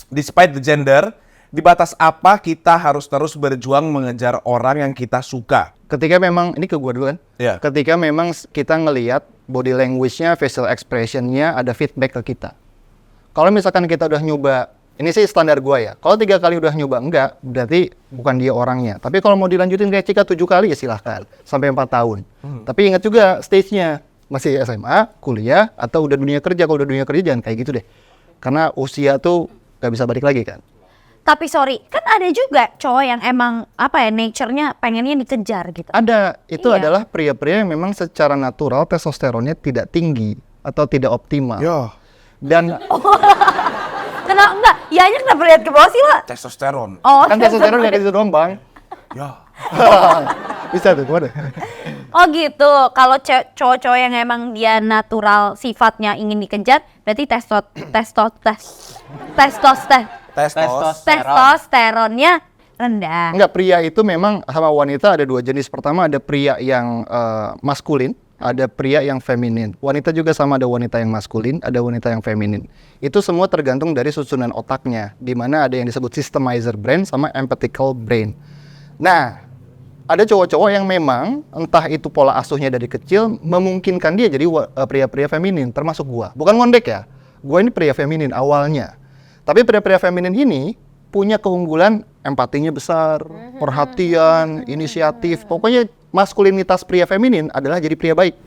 Despite the gender, di batas apa kita harus terus berjuang mengejar orang yang kita suka? Ketika memang, ini ke gue dulu kan? Iya. Ketika memang kita ngelihat body language-nya, facial expression-nya ada feedback ke kita. Kalau misalkan kita udah nyoba, ini sih standar gue ya. Kalau 3 kali udah nyoba enggak, berarti bukan dia orangnya. Tapi kalau mau dilanjutin kayak Cika 7 kali ya silahkan. Sampai 4 tahun. Tapi ingat juga stage-nya. Masih SMA, kuliah, atau udah dunia kerja. Kalau udah dunia kerja jangan kayak gitu deh. Karena usia tuh gak bisa balik lagi kan. Tapi sorry, kan ada juga cowok yang emang nature-nya pengennya dikejar gitu. Ada, itu Iya. adalah pria-pria yang memang secara natural testosteronnya tidak tinggi atau tidak optimal. Yo, Dan Kenapa enggak? Ianya kenapa lihat ke bawah sih lah? testosteron. Oh, kan testosteron kayak gitu doang, Bang. Yo. Bisa tuh, gimana? oh gitu. Kalau cowok-cowok yang emang dia natural sifatnya ingin dikejar, berarti testosteronnya rendah. Enggak, pria itu memang sama wanita ada 2 jenis. Pertama ada pria yang maskulin, ada pria yang feminin. Wanita juga sama, ada wanita yang maskulin, ada wanita yang feminin. Itu semua tergantung dari susunan otaknya, di mana ada yang disebut systemizer brain sama empathical brain. Nah, ada cowok-cowok yang memang entah itu pola asuhnya dari kecil memungkinkan dia jadi pria-pria feminin, termasuk gua. Bukan ngondek ya, gua ini pria feminin awalnya. Tapi pria-pria feminin ini punya keunggulan empatinya besar, perhatian, inisiatif. Pokoknya maskulinitas pria feminin adalah jadi pria baik.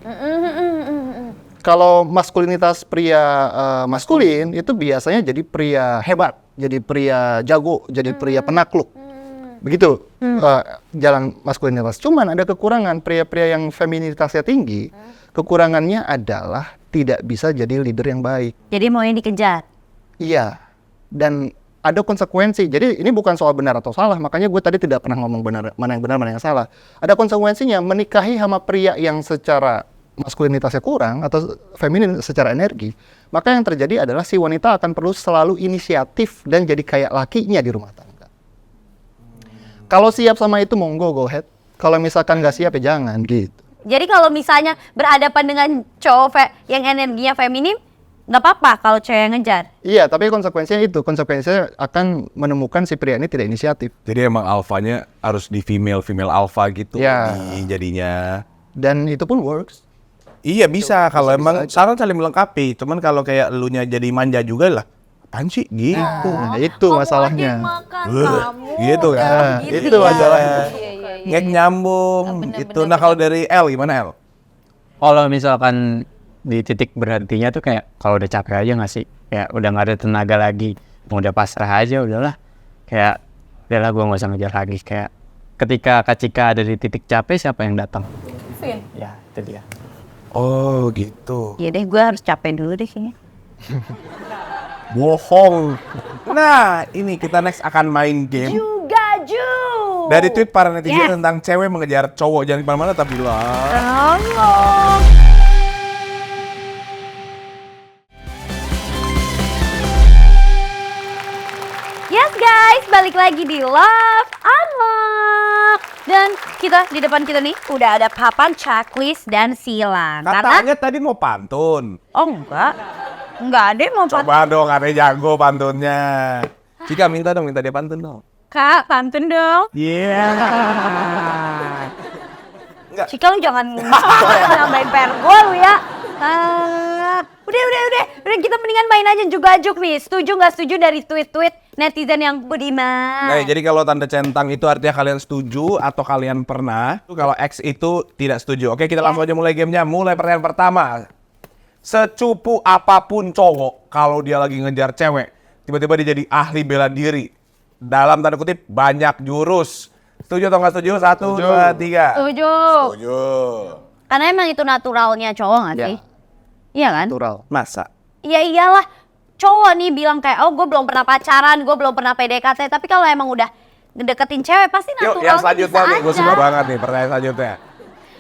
Kalau maskulinitas pria maskulin itu biasanya jadi pria hebat, jadi pria jago, jadi pria penakluk. Begitu jalan maskulinitas. Cuman ada kekurangan pria-pria yang feminitasnya tinggi. Kekurangannya adalah tidak bisa jadi leader yang baik. Jadi maunya dikejar. Iya. Dan ada konsekuensi. Jadi ini bukan soal benar atau salah. Makanya gue tadi tidak pernah ngomong mana yang benar, mana yang salah. Ada konsekuensinya menikahi sama pria yang secara maskulinitasnya kurang atau feminin secara energi. Maka yang terjadi adalah si wanita akan perlu selalu inisiatif dan jadi kayak lakinya di rumah tangga. Kalau siap sama itu monggo go ahead. Kalau misalkan nggak siap ya jangan gitu. Jadi kalau misalnya berhadapan dengan cowok yang energinya feminim, nggak apa-apa kalau cewek yang ngejar. Iya, tapi konsekuensinya itu. Konsekuensinya akan menemukan si pria ini tidak inisiatif. Jadi emang alfanya harus di female alpha gitu. Ya. Jadinya. Dan itu pun works. Iya bisa kalau emang saling melengkapi. Cuman kalau kayak elunya jadi manja juga lah. Apaan sih gitu. Nah, itu masalahnya. Gitu kan. Itu masalahnya. Nggak nyambung itu. Nah kalau dari L gimana L? Kalau misalkan di titik berhentinya tuh kayak kalau udah capek aja nggak sih? Kayak udah nggak ada tenaga lagi, mau udah pasrah aja udahlah. Kayak udahlah gue nggak usah ngejar lagi. Kayak ketika Kak Cika ada di titik capek siapa yang datang? Vin. Ya itu dia. Oh gitu. Iya deh, gue harus capek dulu deh kayaknya. Bohong. Nah ini kita next akan main game. Jugaju. Dari tweet para netizen tentang cewek mengejar cowok. Jangan kemana-mana tapi lah. Yes guys, balik lagi di Love Unlock. Dan kita di depan kita nih udah ada papan checklist dan silang. Katanya tadi mau pantun. Oh enggak. Enggak ada yang mau pantun. Coba dong, ada jago pantunnya. Cika minta dia pantun dong. Kak, pantun dong. Iya. Cika lu jangan nambahin PR gue lu ya. Udah kita mendingan main aja juga-juk nih. Setuju nggak setuju dari tweet-tweet netizen yang budiman. Nah, jadi kalau tanda centang itu artinya kalian setuju atau kalian pernah. Kalau X itu tidak setuju. Oke, kita langsung aja mulai gamenya. Mulai pertanyaan pertama. Secupu apapun cowok kalau dia lagi ngejar cewek, tiba-tiba dia jadi ahli bela diri. Dalam tanda kutip banyak jurus. Setuju atau nggak setuju? 1, 2, 3. Setuju. Setuju. Karena emang itu naturalnya cowok nggak sih? Iya kan? Natural. Masa? Ya iyalah. Cowok nih bilang kayak, oh gue belum pernah pacaran, gue belum pernah PDKT. Tapi kalau emang udah ngedeketin cewek pasti Yuk, naturalnya yang selanjutnya bisa nih, gue aja. suka banget nih pertanyaan selanjutnya.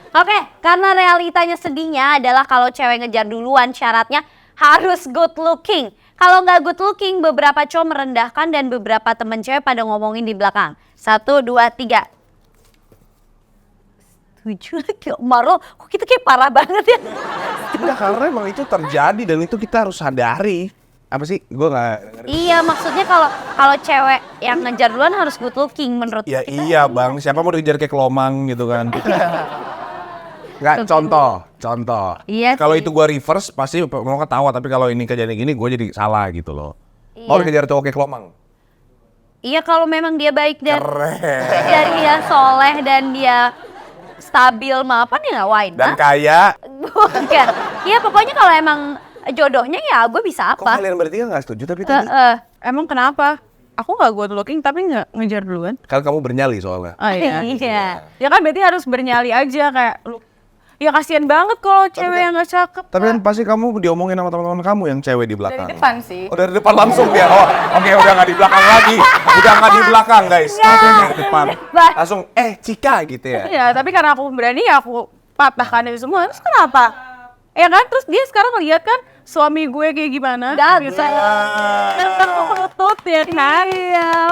Oke, karena realitanya sedihnya adalah kalau cewek ngejar duluan syaratnya harus good looking. Kalau nggak good looking, beberapa cowok merendahkan dan beberapa temen cewek pada ngomongin di belakang. 1, 2, 3. Setuju, Maro, kok kita kayak parah banget ya? Enggak, karena emang itu terjadi dan itu kita harus sadari. Apa sih? Gue nggak ngerti. Iya, maksudnya kalau cewek yang ngejar duluan harus good looking menurut Ya kita. iya bang, siapa mau dikejar kayak kelomang gitu kan? Nggak, contoh. Iya Kalau sih. itu gue reverse pasti mau ketawa, tapi kalau ini kejadian gini gue jadi salah gitu loh. Mau dikejar cowok kayak kelomang? Iya, kalau memang dia baik dan Keren. dia soleh dan dia stabil mapan ya nggak wine. Dan kaya. Bukan. Iya, pokoknya kalau emang jodohnya ya gue bisa Kok apa? kalian bertiga nggak setuju tapi tadi? Emang kenapa? Aku nggak good looking tapi nggak ngejar duluan. Kan kamu bernyali soalnya. Oh iya. Iya. Ya kan berarti harus bernyali aja kayak lu. Ya kasihan banget kalau cewek yang nggak cakep. Tapi kan pasti kamu diomongin sama teman-teman kamu yang cewek di belakang. Dari depan sih. Oh dari depan langsung ya? Oh oke, udah nggak di belakang lagi. Udah nggak di belakang guys. Oke, dari depan. Langsung Cika gitu ya? Iya, tapi karena aku berani ya aku patahkan itu semua. Terus kenapa? Ya kan, terus dia sekarang lihat kan suami gue kayak gimana. Gak bisa. Ketut ya kan. Iya.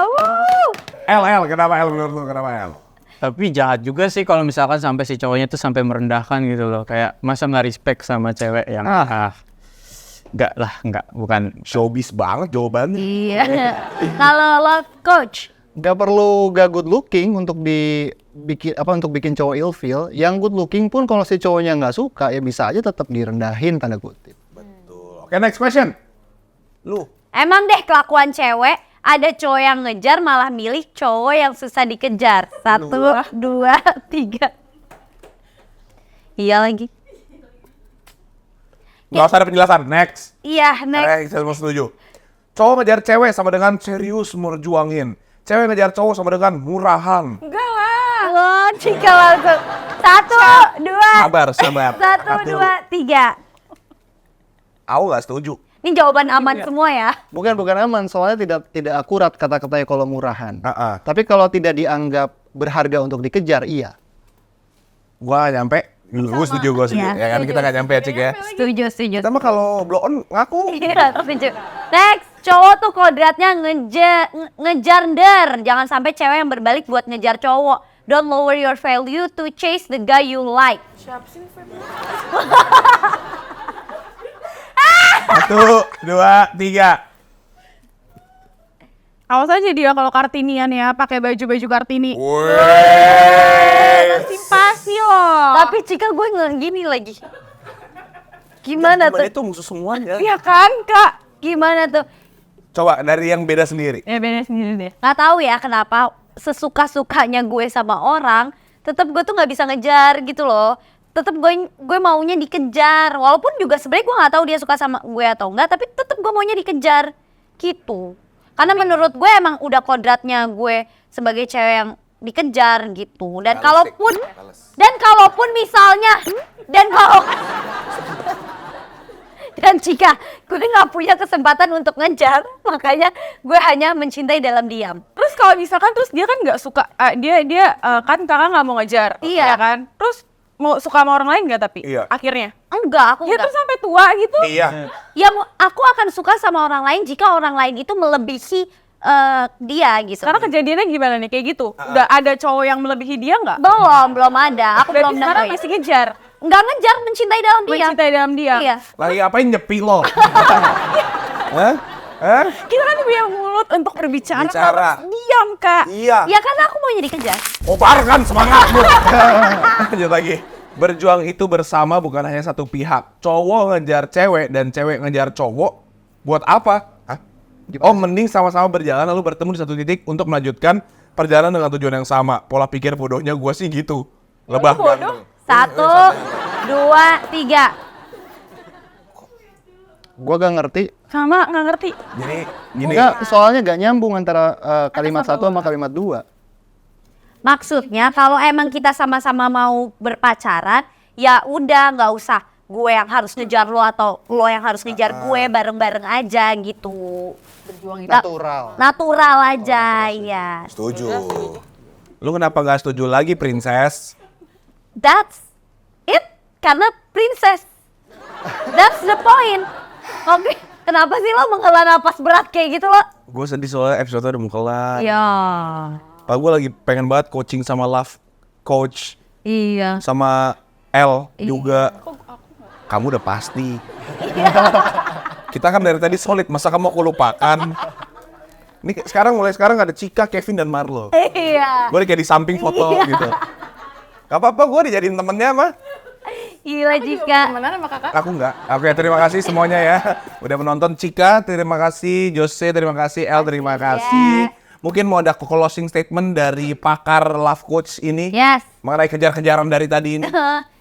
L, kenapa L menurut lu? Kenapa L? Tapi jahat juga sih kalau misalkan sampai si cowoknya tuh sampai merendahkan gitu loh. Kayak masa nggak respect sama cewek yang enggak lah, bukan Showbiz banget jawabannya. Iya. Kalau love coach, Gak perlu gak good looking untuk bikin cowok ilfeel. Yang good looking pun kalau si cowoknya nggak suka ya bisa aja tetap direndahin tanda kutip. Oke, next question. Lu. Emang deh kelakuan cewek, ada cowok yang ngejar malah milih cowok yang susah dikejar. 1, 2, 3. Iya lagi. Gak usah ada penjelasan. Next. Iya, next. Saya mau setuju. Cowok ngejar cewek sama dengan serius merjuangin. Cewek ngejar cowok sama dengan murahan. Enggak lah. Lo Cika langsung. 1, 2. Sabar. 1, 2, 3. Aku gak setuju. Ini jawaban aman semua ya. Bukan aman, soalnya tidak akurat kata-katanya kalau murahan. Tapi kalau tidak dianggap berharga untuk dikejar, iya. Gua gak nyampe. Gue setuju. Iya, Ya kan kita gak nyampe ya, Cik ya. Setuju. Kita mah kalau blow on ngaku. Iya, setuju. Next, cowok tuh kodratnya ngejar der. Jangan sampai cewek yang berbalik buat ngejar cowok. Don't lower your value to chase the guy you like. Siapa sih? 1, 2, 3. Awas aja dia kalau Kartinian ya, pakai baju-baju Kartini. Simpati loh. Tapi Cika gue gini lagi. Gimana tuh? Itu musuh semuanya. Iya kan, Kak? Gimana tuh? Coba dari yang beda sendiri. Ya beda sendiri deh. Nggak tahu ya kenapa sesuka-sukanya gue sama orang, tetap gue tuh nggak bisa ngejar gitu loh. Tetap gue maunya dikejar. Walaupun juga sebenarnya gue nggak tahu dia suka sama gue atau enggak, tapi tetap gue maunya dikejar gitu. Karena menurut gue emang udah kodratnya gue sebagai cewek yang dikejar gitu. Dan kalaupun misalnya dan jika gue nggak punya kesempatan untuk ngejar, makanya gue hanya mencintai dalam diam. Terus kalau misalkan dia kan nggak suka, dia kan kakak nggak mau ngejar, Iya. ya kan? Terus mau suka sama orang lain nggak tapi Iya. akhirnya? Enggak, aku Ya enggak. terus sampai tua gitu. Iya. Ya aku akan suka sama orang lain jika orang lain itu melebihi dia gitu. Sekarang kejadiannya gimana nih kayak gitu? Udah ada cowok yang melebihi dia nggak? belum ada. Aku Berarti belum sekarang nemuin. masih ngejar, Enggak ngejar, mencintai dalam diam. mencintai dalam diam. Iya. Lagi ngapain nyepi lo? Hah? Kita kan punya mulut untuk berbicara. Bicara. Diam, Kak. Iya. Ya karena aku mau jadi kejar. Kobarkan semangatmu. Lanjut lagi. Berjuang itu bersama bukan hanya satu pihak. Cowok ngejar cewek dan cewek ngejar cowok. Buat apa? Hah? Oh, mending sama-sama berjalan lalu bertemu di satu titik untuk melanjutkan perjalanan dengan tujuan yang sama. Pola pikir bodohnya gua sih gitu. Lebah ganteng. 1, 2, 3. Gua gak ngerti. Sama nggak ngerti. Gini. Enggak, soalnya gak nyambung antara kalimat satu sama kalimat dua. Maksudnya kalau emang kita sama-sama mau berpacaran, ya udah nggak usah gue yang harus ngejar lo atau lo yang harus ngejar gue, bareng-bareng aja gitu. Berjuang itu. Natural aja, iya. Setuju. Lu kenapa gak setuju lagi, Princess? That's it, karena princess. That's the point. Oke, kenapa sih lo menghela napas berat kayak gitu lo? Gue sedih soalnya episode udah mau kelar. Ya. Pak gue lagi pengen banget coaching sama Love Coach. Iya. Sama L juga. Kamu udah pasti. Kita kan dari tadi solid, masa kamu aku lupakan? Ini mulai sekarang ada Cika, Kevin, dan Marlo. Iya. Gue kayak di samping foto gitu. Gak apa-apa, gue dijadiin temennya mah. Gila Cika. Temenan sama kakak? Aku enggak. Oke, terima kasih semuanya ya. Udah menonton. Cika, terima kasih. Jose, terima kasih. El, terima kasih. Mungkin mau ada closing statement dari pakar Love Coach ini Yes. mengenai kejar-kejaran dari tadi ini.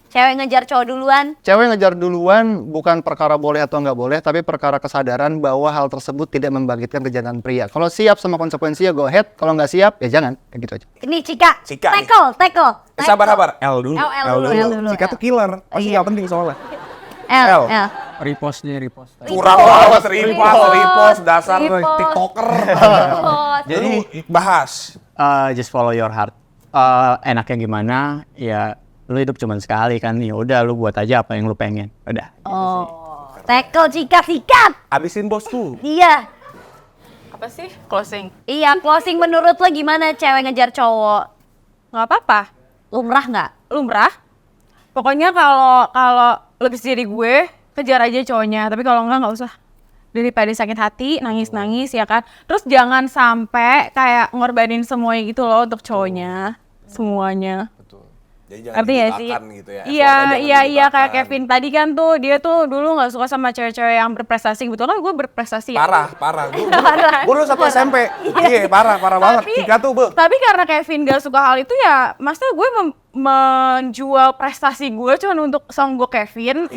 Cewek ngejar cowok duluan. Cewek ngejar duluan bukan perkara boleh atau nggak boleh, tapi perkara kesadaran bahwa hal tersebut tidak membangkitkan kejahatan pria. Kalau siap sama konsekuensinya, go ahead. Kalau nggak siap, ya jangan. Kayak gitu aja. Ini Cika. Cika nih. Tackle. Sabar. L dulu. L dulu. Cika tuh killer. Pasti Iya. nggak penting soalnya. L. Repost. Curang banget, repost, dasar Repost. TikToker. Jadi bahas. Just follow your heart. Enaknya gimana? Ya lu hidup cuma sekali kan. Ya udah lu buat aja apa yang lu pengen. Udah. Oh. Tackle Cika, sikat. Abisin bos tuh. Iya. Apa sih? Closing. Iya, closing menurut lo gimana cewek ngejar cowok? Nggak apa-apa. Lumrah nggak? Lumrah. Pokoknya kalau lo bisa jadi gue, kejar aja cowoknya. Tapi kalau nggak usah. daripada sakit hati, nangis-nangis ya kan. Terus jangan sampai kayak ngorbanin semuanya gitu loh untuk cowoknya, semuanya. Jadi jangan Ngerti gak sih? dibutakan gitu ya. Iya, Effortnya iya, jangan iya kayak dibutakan. Kevin tadi kan tuh dia tuh dulu nggak suka sama cewek-cewek yang berprestasi gitu kan gue berprestasi ya. Parah. Gue dulu satu SMP. Iya, parah banget. Tika tuh, Bu. Tapi karena Kevin gak suka hal itu ya, maksudnya gue menjual prestasi gue cuma untuk song gue Kevin.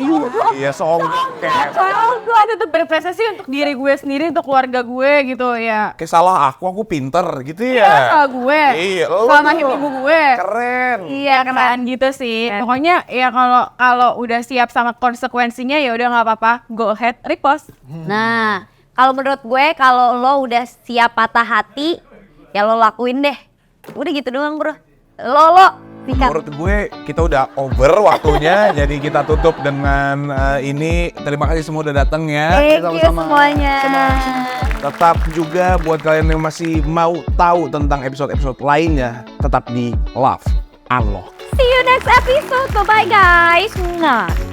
Iya, song kayak Soalnya gue tetap berprestasi untuk diri gue sendiri, untuk keluarga gue gitu ya. kayak salah aku pinter gitu Iya, ya. salah gue. Iya, lo Salah tuh ibu gue. keren. Iya kan gitu sih. Pokoknya ya kalau udah siap sama konsekuensinya ya udah nggak apa-apa, go ahead repost. Nah, kalau menurut gue kalau lo udah siap patah hati, ya lo lakuin deh. Udah gitu doang, Bro. Lo sikat. Menurut gue kita udah over waktunya, jadi kita tutup dengan ini. Terima kasih semua udah datang ya. Thank you semuanya. Tetap juga buat kalian yang masih mau tahu tentang episode-episode lainnya, tetap di Love Unlock. See you next episode. Bye guys. Nah.